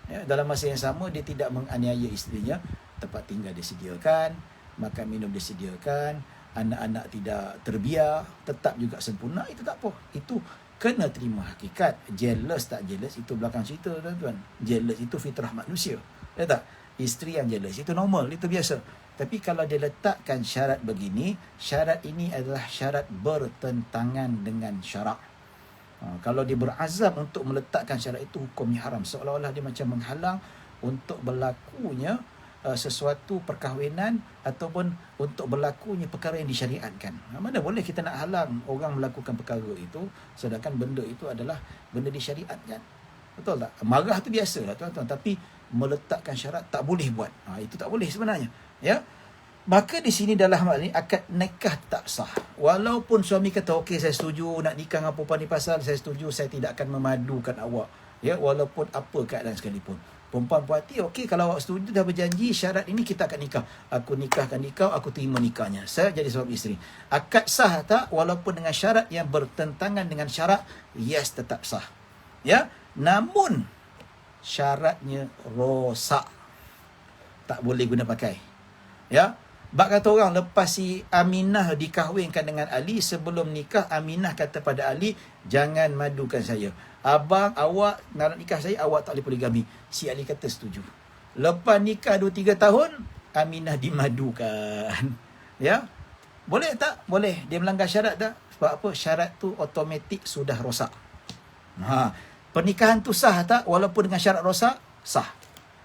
Ya, dalam masa yang sama dia tidak menganiaya isterinya, tempat tinggal disediakan, makan minum disediakan, anak-anak tidak terbiar, tetap juga sempurna, itu tak apa. Itu kena terima hakikat. Jealous tak jealous, itu belakang cerita, tuan-tuan. Jealous itu fitrah manusia. Ya tak? Isteri yang jealous itu normal, itu biasa. Tapi kalau dia letakkan syarat begini, syarat ini adalah syarat bertentangan dengan syarak. Kalau dia berazam untuk meletakkan syarat itu, hukumnya haram. Seolah-olah dia macam menghalang untuk berlakunya sesuatu perkahwinan ataupun untuk berlakunya perkara yang disyariatkan. Mana boleh kita nak halang orang melakukan perkara itu, sedangkan benda itu adalah benda disyariatkan. Betul tak? Marah tu biasalah tuan-tuan, tapi meletakkan syarat tak boleh buat. Itu tak boleh sebenarnya. Ya. Maka di sini dalam hal ini akad nikah tak sah. Walaupun suami kata okey saya setuju nak nikah dengan perempuan ni pasal saya setuju, saya tidak akan memadukan awak. Ya, walaupun apa keadaan sekalipun. Perempuan puas hati, okey kalau awak setuju dah berjanji syarat ini kita akan nikah. Aku nikahkan nikah, aku terima nikahnya. Saya jadi suami isteri. Akad sah tak walaupun dengan syarat yang bertentangan dengan syarat? Yes, tetap sah. Ya, namun syaratnya rosak. Tak boleh guna pakai. Ya, bak kata orang lepas si Aminah dikahwinkan dengan Ali, sebelum nikah Aminah kata pada Ali, jangan madukan saya. Abang, awak nak nikah saya, awak tak boleh poligami. Si Ali kata setuju. Lepas nikah 2-3 tahun, Aminah dimadukan. Ya, boleh tak? Boleh. Dia melanggar syarat tak? Sebab apa? Syarat tu automatik sudah rosak. Pernikahan tu sah tak? Walaupun dengan syarat rosak, sah.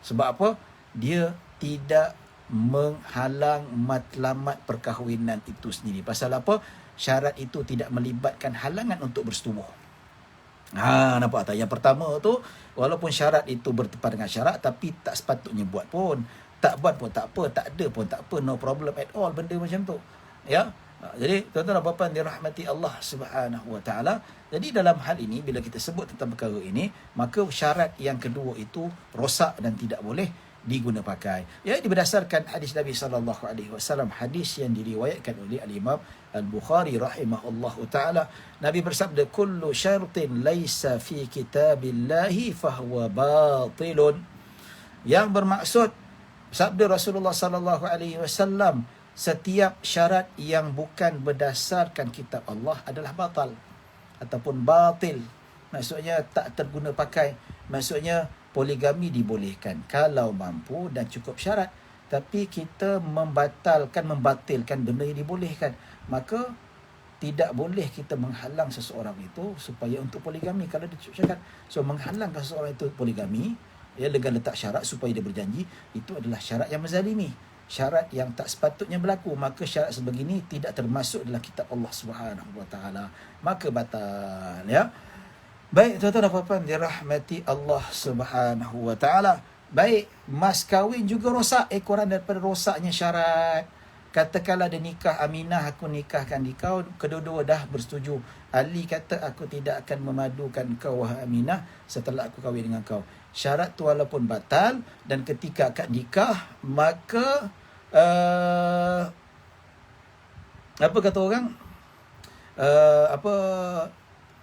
Sebab apa? Dia tidak menghalang matlamat perkahwinan itu sendiri. Pasal apa? Syarat itu tidak melibatkan halangan untuk bersetubuh. Nampak tak? Yang pertama tu, walaupun syarat itu bertepatan dengan syarat, tapi tak sepatutnya buat pun. Tak buat pun tak apa, tak ada pun tak apa, no problem at all benda macam tu. Ya. Jadi tuan-tuan dan puan-puan dirahmati Allah Subhanahu Wa Taala. Jadi dalam hal ini bila kita sebut tentang perkara ini, maka syarat yang kedua itu rosak dan tidak boleh diguna pakai. Ya, berdasarkan hadis Nabi sallallahu alaihi wasallam, hadis yang diriwayatkan oleh Al-Imam Al-Bukhari rahimahullahu taala. Nabi bersabda, kullu syartin laisa fi kitabillahi fahuwa batilun. Yang bermaksud sabda Rasulullah sallallahu alaihi wasallam, setiap syarat yang bukan berdasarkan kitab Allah adalah batal ataupun batil. Maksudnya tak terguna pakai. Maksudnya poligami dibolehkan kalau mampu dan cukup syarat. Tapi kita membatalkan benda yang dibolehkan. Maka tidak boleh kita menghalang seseorang itu supaya untuk poligami kalau dia cukup syarat. So menghalangkan seseorang itu poligami, ya, dengan letak syarat supaya dia berjanji, itu adalah syarat yang menzalimi, syarat yang tak sepatutnya berlaku. Maka syarat sebegini tidak termasuk dalam kitab Allah Subhanahu Wa Taala, maka batal. Ya. Baik tuan-tuan dan puan-puan dirahmati Allah Subhanahu Wa Taala. Baik, mas kahwin juga rosak ekoran daripada rosaknya syarat. Katakanlah dia nikah Aminah, aku nikahkan kau, kedua-dua dah bersetuju. Ali kata aku tidak akan memadukan kau wahai Aminah setelah aku kahwin dengan kau. Syarat tu walaupun batal, dan ketika akad nikah maka apa kata orang?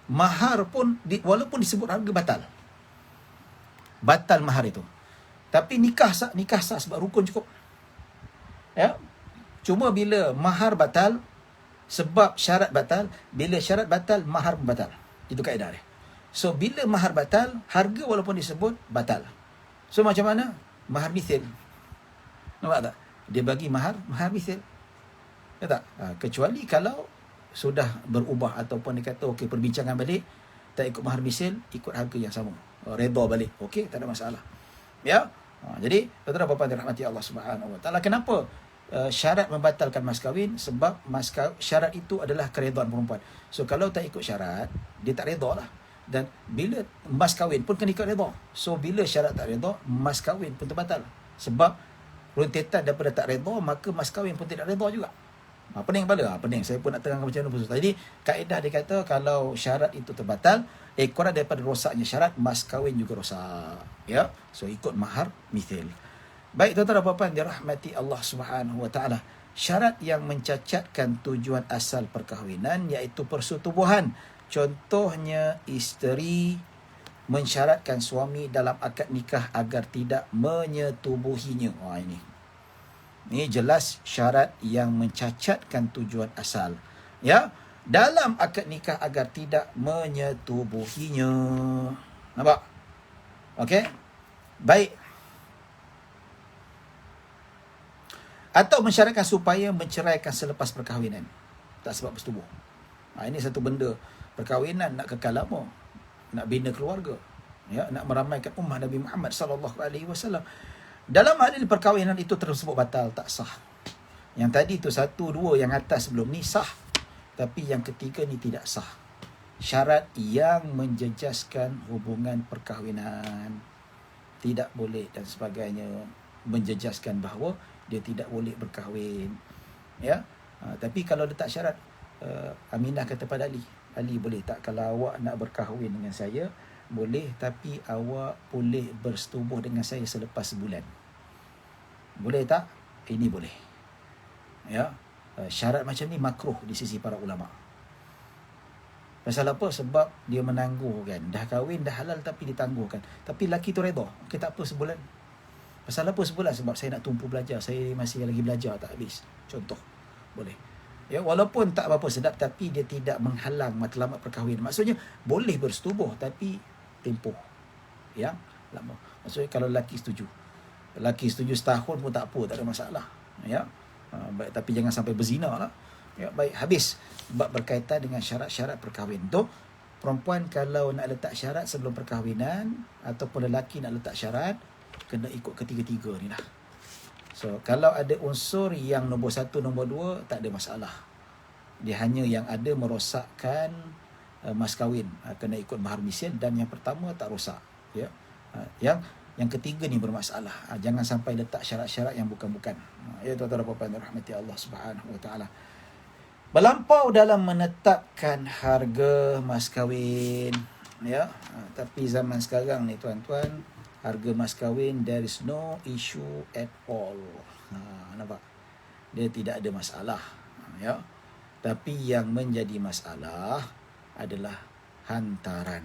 Mahar pun walaupun disebut harga batal mahar itu. Tapi nikah sah sebab rukun cukup. Ya. Cuma bila mahar batal sebab syarat batal, bila syarat batal mahar pun batal. Itu kaedah dia. So bila mahar batal, harga walaupun disebut batal. So macam mana? Mahar mithil. Nampak tak? Dia bagi mahar mithil. Ya tak? Kecuali kalau sudah berubah ataupun dia kata okey perbincangan balik, tak ikut mahar misil, ikut harga yang sama, redha balik, okey, tak ada masalah. Ya. Jadi tuan-tuan dan puan-puan dirahmati Allah Subhanahu Wa Taala, kenapa syarat membatalkan mas kahwin sebab syarat itu adalah keredaan perempuan. So kalau tak ikut syarat, dia tak reda lah. Dan bila mas kahwin pun kena ikut reda. So bila syarat tak reda, mas kahwin pun terbatal. Sebab runtitan daripada tak reda, maka mas kahwin pun tidak reda juga. Pening kepala? Pening. Saya pun nak terangkan macam mana. Jadi kaedah dia kata kalau syarat itu terbatal, kurang daripada rosaknya syarat, mas kahwin juga rosak. Ya, so ikut mahar mithil. Baik tuan-tuan dan puan-puan dirahmati Allah Subhanahu wa taala. Syarat yang mencacatkan tujuan asal perkahwinan iaitu persetubuhan. Contohnya isteri mensyaratkan suami dalam akad nikah agar tidak menyetubuhinya. Ini jelas syarat yang mencacatkan tujuan asal. Ya, dalam akad nikah agar tidak menyetubuhinya. Nampak? Okey? Baik. Atau mensyaratkan supaya menceraikan selepas perkahwinan. Tak sebab bersetubuh. Ini satu benda. Perkahwinan nak kekal lama. Nak bina keluarga. Ya, nak meramaikan ummah Nabi Muhammad SAW. Dalam hal ini perkahwinan itu tersebut batal, tak sah. Yang tadi tu 1, 2 yang atas sebelum ni sah. Tapi yang ketiga ni tidak sah. Syarat yang menjejaskan hubungan perkahwinan. Tidak boleh dan sebagainya. Menjejaskan bahawa dia tidak boleh berkahwin. Ya. Tapi kalau letak syarat, Aminah kata pada Ali, Ali boleh tak kalau awak nak berkahwin dengan saya, boleh, tapi awak boleh bersetubuh dengan saya selepas sebulan. Boleh tak? Ini boleh. Ya. Syarat macam ni makruh di sisi para ulama. Pasal apa? Sebab dia menangguhkan. Dah kahwin, dah halal tapi ditangguhkan. Tapi lelaki tu reda. Okey, tak apa sebulan. Pasal apa sebulan? Sebab saya nak tumpu belajar. Saya masih lagi belajar tak habis. Contoh. Boleh. Ya, walaupun tak apa-apa sedap, tapi dia tidak menghalang matlamat perkahwinan. Maksudnya, boleh bersetubuh, tapi tempoh yang lama. Maksudnya, kalau lelaki setuju. Lelaki setuju setahun pun tak apa, tak ada masalah. Ya. Baik, tapi jangan sampai berzina lah. Ya, baik, habis. Sebab berkaitan dengan syarat-syarat perkahwinan. Tu, perempuan kalau nak letak syarat sebelum perkahwinan, ataupun lelaki nak letak syarat, kena ikut ketiga-tiga ni lah. So, kalau ada unsur yang nombor 1, nombor 2, tak ada masalah. Dia hanya yang ada merosakkan mas kahwin. Kena ikut mahar misil, dan yang pertama tak rosak. Ya. Yang ketiga ni bermasalah. Jangan sampai letak syarat-syarat yang bukan-bukan. Ya, tuan-tuan dan puan-puan rahmati Allah Subhanahu wa taala. Melampau dalam menetapkan harga mas kahwin. Ya. Tapi zaman sekarang ni tuan-tuan, harga mas kahwin, there is no issue at all. Nampak? Dia tidak ada masalah. Ya. Tapi yang menjadi masalah adalah hantaran.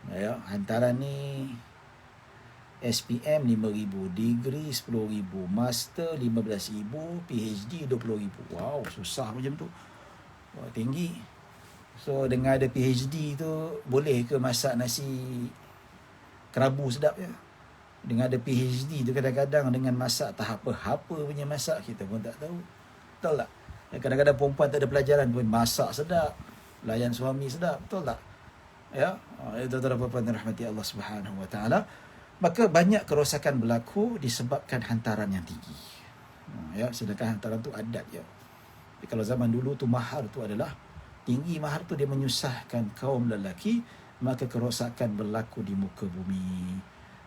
Ya, hantaran ni SPM 5,000, degree 10,000, master 15,000, PhD 20,000. Wow, susah macam tu. Wah, tinggi. So dengan ada PhD tu, boleh ke masak nasi kerabu sedap je? Dengan ada PhD tu, kadang-kadang dengan masak tak apa-apa punya masak, kita pun tak tahu. Betul tak? Kadang-kadang perempuan tak ada pelajaran pun masak sedap, layan suami sedap, betul tak? Ya, itu tuan-tuan rahmati Allah Subhanahu wa taala. Maka banyak kerosakan berlaku disebabkan hantaran yang tinggi. Ya, sedangkan hantaran tu adat je. Jadi kalau zaman dulu tu mahar tu adalah tinggi, mahar tu dia menyusahkan kaum lelaki, maka kerosakan berlaku di muka bumi.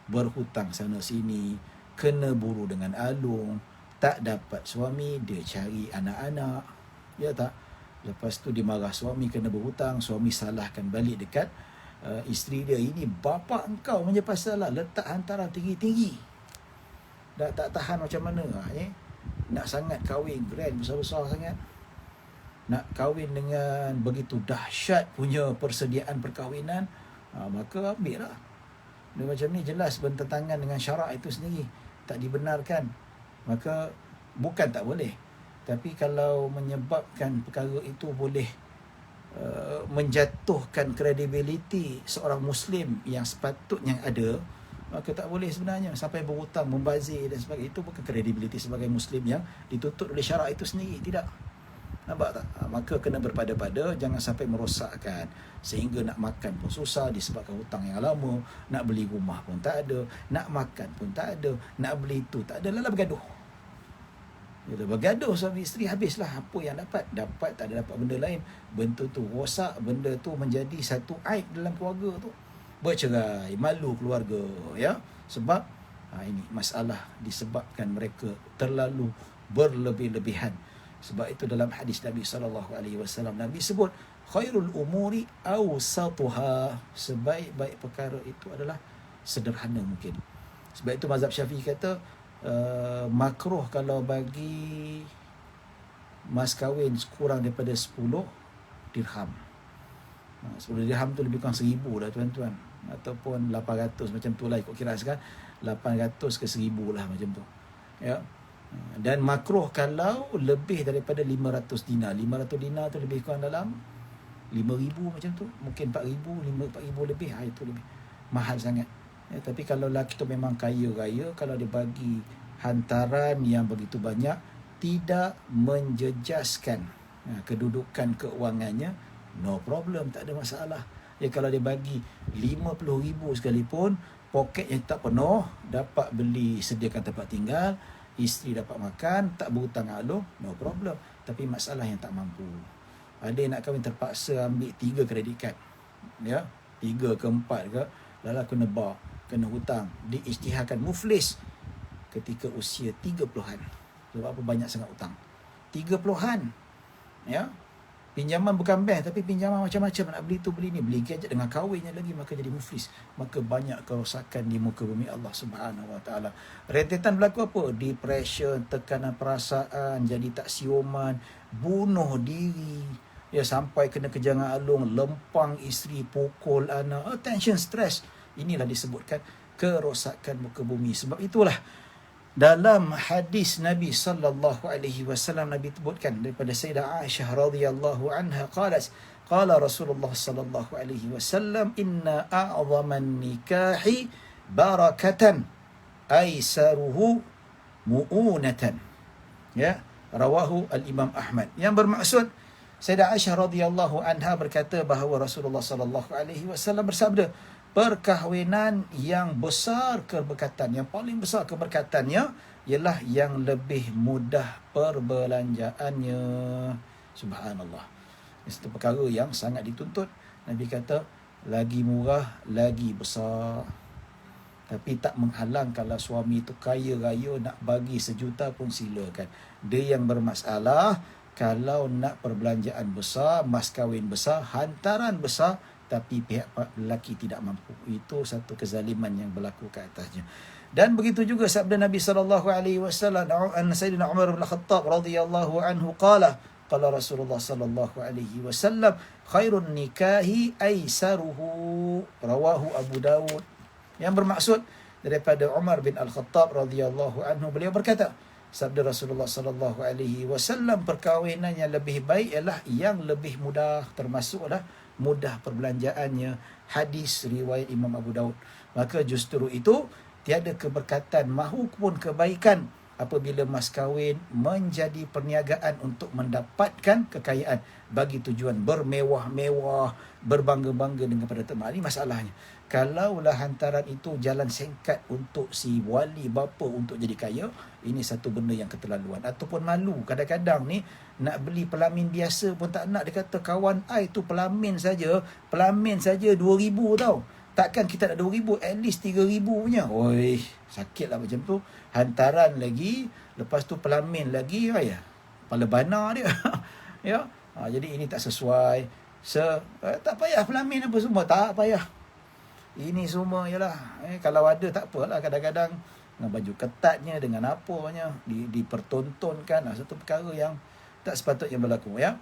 Berhutang sana sini, kena buru dengan alung, tak dapat suami, dia cari anak-anak. Ya tak? Lepas tu dia marah suami kena berhutang, suami salahkan balik dekat isteri dia. Ini bapa engkau punya pasal lah, letak hantaran tinggi-tinggi. Dah tak tahan macam mana. Nak sangat kahwin, grand, besar-besar sangat. Nak kahwin dengan begitu dahsyat punya persediaan perkahwinan, maka ambil lah. Dia macam ni jelas bertentangan dengan syarak itu sendiri. Tak dibenarkan. Maka bukan tak boleh. Tapi kalau menyebabkan perkara itu boleh menjatuhkan kredibiliti seorang Muslim yang sepatutnya ada, maka tak boleh sebenarnya sampai berhutang, membazir dan sebagainya. Itu bukan kredibiliti sebagai Muslim yang dituntut oleh syarak itu sendiri. Tidak. Nampak tak? Maka kena berpada-pada, jangan sampai merosakkan. Sehingga nak makan pun susah disebabkan hutang yang lama. Nak beli rumah pun tak ada. Nak makan pun tak ada. Nak beli itu tak ada. Lalu bergaduh. Bila bergaduh suami isteri, habislah apa yang dapat tak ada dapat benda lain, benda tu rosak, benda tu menjadi satu aib dalam keluarga tu, bercerai, malu keluarga, ya. Sebab ini masalah disebabkan mereka terlalu berlebih-lebihan. Sebab itu dalam hadis Nabi SAW, Nabi sebut khairul umuri awsatuha, sebaik-baik perkara itu adalah sederhana mungkin. Sebab itu mazhab Syafi'i kata makruh kalau bagi mas kahwin kurang daripada 10 dirham. 10 dirham tu lebih kurang 1,000 lah tuan-tuan, ataupun 800 macam tu lah ikut kira sekarang, 800 ke 1,000 lah macam tu, ya. Dan makruh kalau lebih daripada 500 dinar. 500 dinar tu lebih kurang dalam 5,000 macam tu, mungkin 4,000, 4,000 lebih, itu lebih mahal sangat. Ya, tapi kalau lelaki tu memang kaya raya, kalau dia bagi hantaran yang begitu banyak, tidak menjejaskan kedudukan keuangannya, no problem, tak ada masalah. Ya, kalau dia bagi 50,000 sekalipun, poketnya tak penuh, dapat beli sediakan tempat tinggal, isteri dapat makan, tak berhutang aloh, no problem. Tapi masalah yang tak mampu. Ada yang nak kahwin terpaksa ambil 3 kredit kad, ya, 3 ke 4 ke, lalu kena bar, kena hutang, diisytiharkan muflis ketika usia 30-an. Sebab apa? Banyak sangat hutang. 30-an, ya. Pinjaman bukan bank, tapi pinjaman macam-macam, nak beli tu beli ni, beli gadget dengan kahwinnya lagi, maka jadi muflis. Maka banyak kerosakan di muka bumi Allah Subhanahu Wa Taala. Rentetan berlaku apa? Depression, tekanan perasaan, jadi tak siuman, bunuh diri, ya, sampai kena kejangan alung, lempang isteri, pukul anak, tension, stres. Inilah disebutkan kerosakan muka bumi. Sebab itulah dalam hadis Nabi sallallahu alaihi wasallam, Nabi sebutkan daripada Sayyidah Aisyah radhiyallahu anha, qala Rasulullah sallallahu alaihi wasallam, inna a'zaman nikahi barakatan aisaruhu mu'unatan, ya, rawahu al-Imam Ahmad. Yang bermaksud, Sayyidah Aisyah radhiyallahu anha berkata bahawa Rasulullah sallallahu alaihi wasallam bersabda, perkahwinan yang besar keberkatan, yang paling besar keberkatannya ialah yang lebih mudah perbelanjaannya. Subhanallah. Ini satu perkara yang sangat dituntut. Nabi kata, lagi murah, lagi besar. Tapi tak menghalang kalau suami itu kaya raya, nak bagi 1 juta pun silakan. Dia yang bermasalah kalau nak perbelanjaan besar, mas kahwin besar, hantaran besar, tapi pihak lelaki tidak mampu. Itu satu kezaliman yang berlaku ke atasnya. Dan begitu juga sabda Nabi sallallahu alaihi wasallam, Sayyidina Umar bin Khattab radhiyallahu anhu qala Rasulullah sallallahu alaihi wasallam, khairun nikahi aisaruhu, rawahu Abu Dawud. Yang bermaksud daripada Umar bin Al-Khattab radhiyallahu anhu, beliau berkata, sabda Rasulullah sallallahu alaihi wasallam, perkahwinan yang lebih baik ialah yang lebih mudah, termasuklah mudah perbelanjaannya. Hadis riwayat Imam Abu Daud. Maka justru itu tiada keberkatan mahupun kebaikan apabila mas kahwin menjadi perniagaan untuk mendapatkan kekayaan bagi tujuan bermewah-mewah, berbangga-bangga dengan pada teman. Ini masalahnya. Kalaulah hantaran itu jalan singkat untuk si wali bapa untuk jadi kaya, ini satu benda yang keterlaluan ataupun malu. Kadang-kadang ni nak beli pelamin biasa pun tak nak. Dia kata, kawan I tu pelamin saja 2,000 tau. Takkan kita nak 2,000, at least 3,000 punya. Oi, sakitlah macam tu. Hantaran lagi, lepas tu pelamin lagi, ya. Kepala bana dia. Ya. Jadi ini tak sesuai. Tak payah pelamin apa semua, tak payah. Ini semua ialah kalau ada tak apalah, kadang-kadang dengan baju ketatnya, dengan apanya dipertontonkan, satu perkara yang tak sepatutnya berlaku, ya.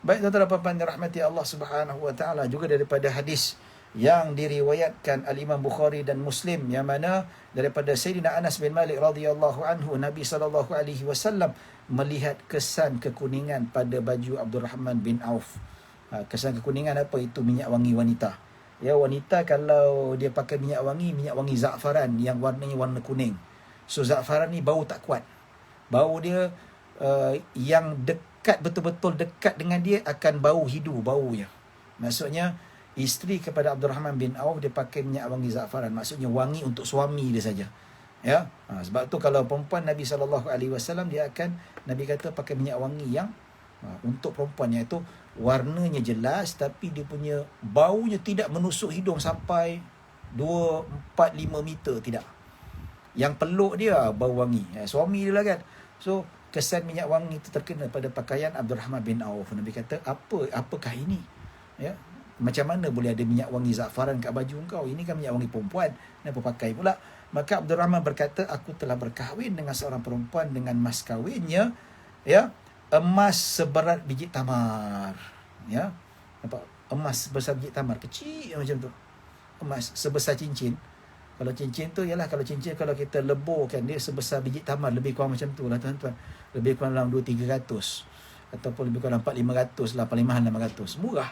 Baik tuan-tuan dan puan-puan dirahmati Allah Subhanahu Wa Taala, juga daripada hadis yang diriwayatkan al-Imam Bukhari dan Muslim, yang mana daripada Sayyidina Anas bin Malik radhiyallahu anhu, Nabi sallallahu alaihi wasallam melihat kesan kekuningan pada baju Abdul Rahman bin Auf. Kesan kekuningan apa itu? Minyak wangi wanita. Ya, wanita kalau dia pakai minyak wangi za'faran yang warnanya warna kuning. So za'faran ni bau tak kuat. Bau dia yang dekat, betul-betul dekat dengan dia akan bau hidu baunya. Maksudnya isteri kepada Abdul Rahman bin Auf, dia pakai minyak wangi za'faran. Maksudnya wangi untuk suami dia saja. Ya, sebab tu kalau perempuan Nabi SAW dia akan, Nabi kata pakai minyak wangi yang untuk perempuan, iaitu warnanya jelas tapi dia punya baunya tidak menusuk hidung sampai 2, 4, 5 meter, tidak. Yang peluk dia bau wangi. Suami dia lah kan. So kesan minyak wangi itu terkena pada pakaian Abdurrahman bin Auf. Nabi kata, apakah ini? Ya, macam mana boleh ada minyak wangi za'faran kat baju kau? Ini kan minyak wangi perempuan, kenapa pakai pula? Maka Abdurrahman berkata, aku telah berkahwin dengan seorang perempuan dengan mas kahwinnya, ya, emas seberat biji tamar. Ya, nampak? Emas sebesar biji tamar, kecil macam tu. Emas sebesar cincin. Kalau cincin tu, ialah kalau cincin kalau kita leburkan dia sebesar biji tamar, lebih kurang macam tu lah tuan-tuan. Lebih kurang dalam 2-300 ataupun lebih kurang 4-500 lah, paling mahal 600. Murah.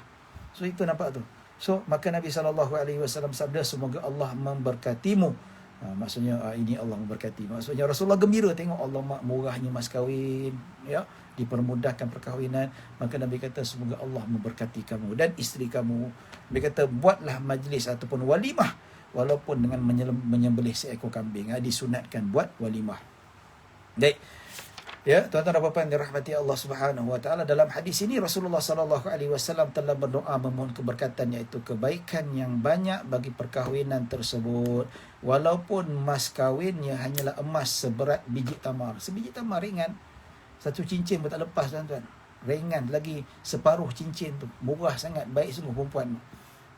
So itu nampak tu. So maka Nabi SAW sabda, semoga Allah memberkatimu. Maksudnya ini Allah memberkati. Maksudnya Rasulullah gembira tengok Allah murahnya mas kahwin, ya, dipermudahkan perkahwinan. Maka Nabi kata, semoga Allah memberkati kamu dan isteri kamu. Nabi kata, buatlah majlis ataupun walimah walaupun dengan menyembelih seekor kambing. Disunatkan buat walimah. Baik. Ya, tuan-tuan dan puan-puan dirahmati Allah Subhanahu wa taala, dalam hadis ini Rasulullah sallallahu alaihi wasallam telah berdoa memohon keberkatan, iaitu kebaikan yang banyak bagi perkahwinan tersebut, walaupun mas kahwinnya hanyalah emas seberat biji tamar. Sebiji tamar ringan. Satu cincin pun tak lepas tuan-tuan. Ringan lagi separuh cincin tu. Murah sangat, baik sungguh perempuan.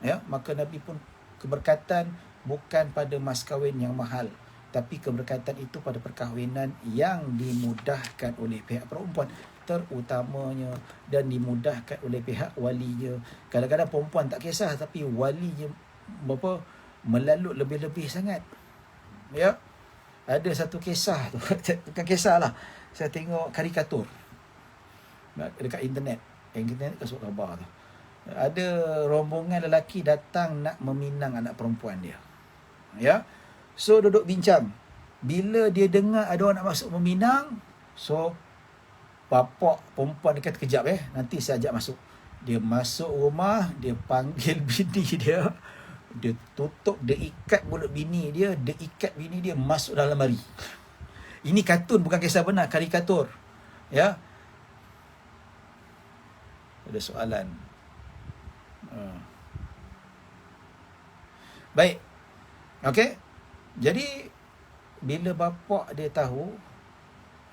Ya, maka Nabi pun keberkatan bukan pada mas kahwin yang mahal, tapi keberkatan itu pada perkahwinan yang dimudahkan oleh pihak perempuan terutamanya, dan dimudahkan oleh pihak walinya. Kadang-kadang perempuan tak kisah, tapi walinya melalut lebih-lebih sangat. Ya, ada satu kisah tu, bukan kisah lah, saya tengok karikatur dekat internet kasut khabar tu. Ada rombongan lelaki datang nak meminang anak perempuan dia. Ya, so duduk bincang. Bila dia dengar ada orang nak masuk meminang, so bapak perempuan dia kata, kejap nanti saya ajak masuk. Dia masuk rumah, dia panggil bini dia, dia tutup, dia ikat mulut bini dia, dia ikat bini dia masuk dalam lemari. Ini kartun, bukan kisah benar, karikatur. Ya. Ada soalan. Baik. Okey. Jadi bila bapak dia tahu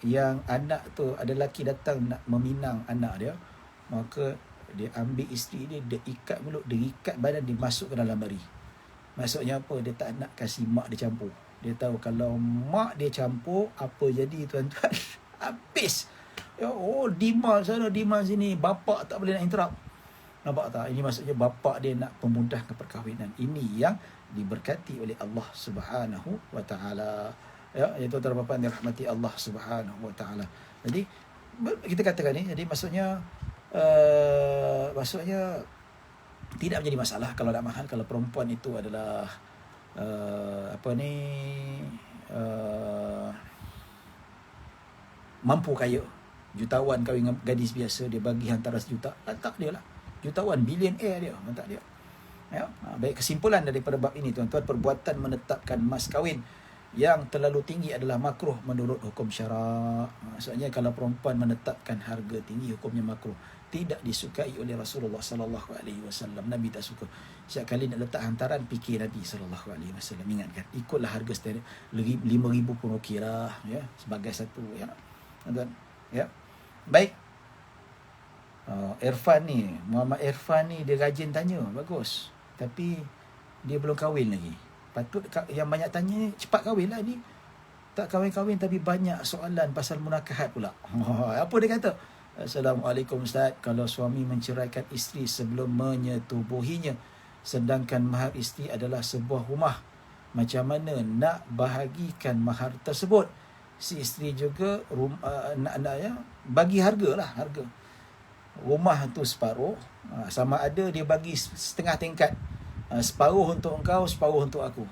yang anak tu ada lelaki datang nak meminang anak dia, maka dia ambil isteri dia, dia ikat mulut, dia ikat badan, dia masuk ke dalam lemari. Maksudnya apa? Dia tak nak kasih mak dia campur. Dia tahu kalau mak dia campur, apa jadi tuan-tuan? Habis. Ya, demand sana, demand sini, bapak tak boleh nak interrupt. Nampak tak? Ini maksudnya bapak dia nak pemudahkan perkahwinan. Ini yang diberkati oleh Allah Subhanahu wa taala. Ya, itu tuan-tuan dan puan dirahmati Allah Subhanahu wa taala. Jadi kita katakan ni, jadi maksudnya tidak menjadi masalah kalau nak mahal, kalau perempuan itu adalah mampu kaya, jutawan kahwin dengan gadis biasa, dia bagi hantaran 1 juta, letak dia lah. Jutawan, billionaire dia, letak dia. Ya, baik, kesimpulan daripada bab ini tuan-tuan, perbuatan menetapkan mas kahwin yang terlalu tinggi adalah makruh menurut hukum syarak. Maksudnya kalau perempuan menetapkan harga tinggi, hukumnya makruh. Tidak disukai oleh Rasulullah sallallahu alaihi wasallam. Nabi tak suka. Setiap kali nak letak hantaran, fikir Nabi sallallahu alaihi wasallam, ingatkan, ikutlah harga standard, 5,000 pun okeylah, ya, sebagai satu, ya. Tuan-tuan, ya. Baik. Irfan ni, Muhammad Irfan ni, dia rajin tanya, bagus. Tapi dia belum kahwin lagi. Patut yang banyak tanya ni cepat kahwin lah ni. Tak kahwin-kahwin tapi banyak soalan pasal munakahat pula. Apa dia kata? Assalamualaikum Ustaz, kalau suami menceraikan isteri sebelum menyetubuhinya, sedangkan mahar isteri adalah sebuah rumah, macam mana nak bahagikan mahar tersebut? Si isteri juga nak bagi harga lah, harga rumah tu separuh, sama ada dia bagi setengah tingkat, separuh untuk engkau, separuh untuk aku,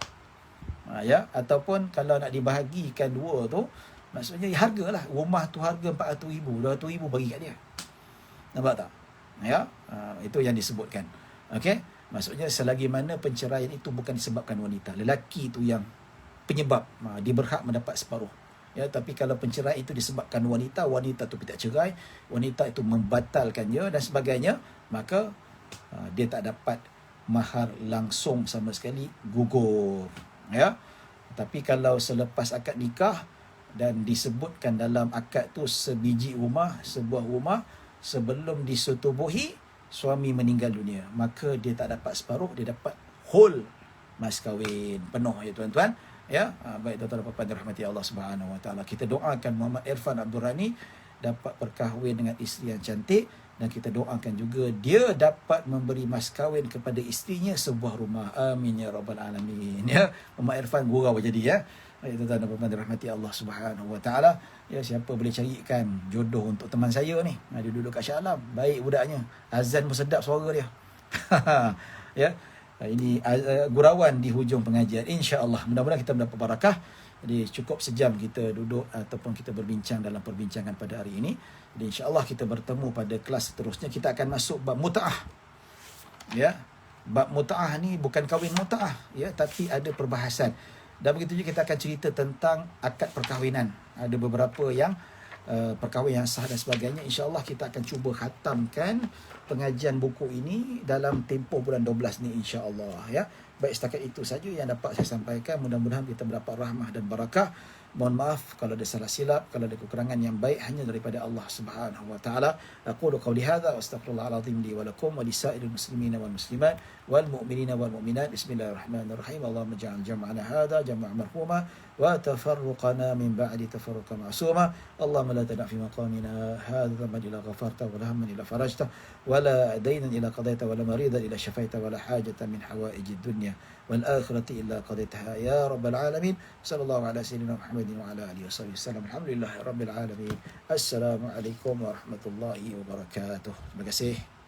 ya, ataupun kalau nak dibahagikan dua tu, maksudnya harga lah, rumah tu harga 400,000, 200,000 bagi kat dia. Nampak tak? Ya, itu yang disebutkan. Okey, maksudnya selagi mana penceraian itu bukan disebabkan wanita, lelaki tu yang penyebab. Dia berhak mendapat separuh. Ya, tapi kalau penceraian itu disebabkan wanita tu tidak cerai, wanita itu membatalkannya dan sebagainya, maka dia tak dapat mahar langsung sama sekali, gugur. Ya. Tapi kalau selepas akad nikah dan disebutkan dalam akad tu sebiji rumah, sebuah rumah, sebelum disetubuhi suami meninggal dunia, maka dia tak dapat separuh, dia dapat whole mas kahwin penuh, ya tuan-tuan. Ya, baik tuan-tuan dan puan-puan dirahmati Allah Subhanahu Wa Taala. Kita doakan Muhammad Irfan Abdul Rani dapat berkahwin dengan isteri yang cantik, dan kita doakan juga dia dapat memberi mas kahwin kepada isterinya sebuah rumah. Amin ya rabbal alamin. Ya, Muhammad Irfan gurau jadi ya. Baik tuan-tuan dan puan-puan dirahmati Allah Subhanahu Wa Taala. Ya, siapa boleh carikan jodoh untuk teman saya ni? Dia duduk kat Shah Alam. Baik budaknya. Azan pun sedap suara dia. Ya. Ini gurauan di hujung pengajian, insya-Allah. Mudah-mudahan kita mendapat barakah. Jadi cukup sejam kita duduk ataupun kita berbincang dalam perbincangan pada hari ini. Jadi insya-Allah kita bertemu pada kelas seterusnya. Kita akan masuk bab mutaah. Ya. Bab mutaah ni bukan kahwin mutaah, ya, tapi ada perbahasan. Dan begitu juga kita akan cerita tentang akad perkahwinan. Ada beberapa yang perkahwinan yang sah dan sebagainya. InsyaAllah kita akan cuba khatamkan pengajian buku ini dalam tempoh bulan 12 ni, insyaAllah. Ya. Baik, setakat itu saja yang dapat saya sampaikan. Mudah-mudahan kita mendapat rahmah dan barakah. Mohon maaf kalau ada salah silap, kalau ada kekurangan, yang baik hanya daripada Allah Subhanahu Wa Taala. Aqulu qawli hadza wa astaghfirullahal azim li wa lakum wa lisairil muslimina wal muslimat wal mu'minina wal mu'minat. Bismillahirrahmanirrahim. Allahumma ja'al jam'ana hadza jam'an marhuma wa tafarruqana min ba'di tafarruqan ma'suma. Allahumma la tad'a fi maqamina hadza dhanban illa ghafarta wa la hamman illa farajta wa la daynan illa qadayta wa la maridan illa shafaita wa la hajatan min hawaijid dunya wal akhirati illa qadaytaha ya rabbal alamin. Sallallahu ala sayyidina Muhammadin wa ala alihi wasallam. Alhamdulillahi rabbil alamin. Assalamualaikum warahmatullahi wabarakatuh. Terima kasih.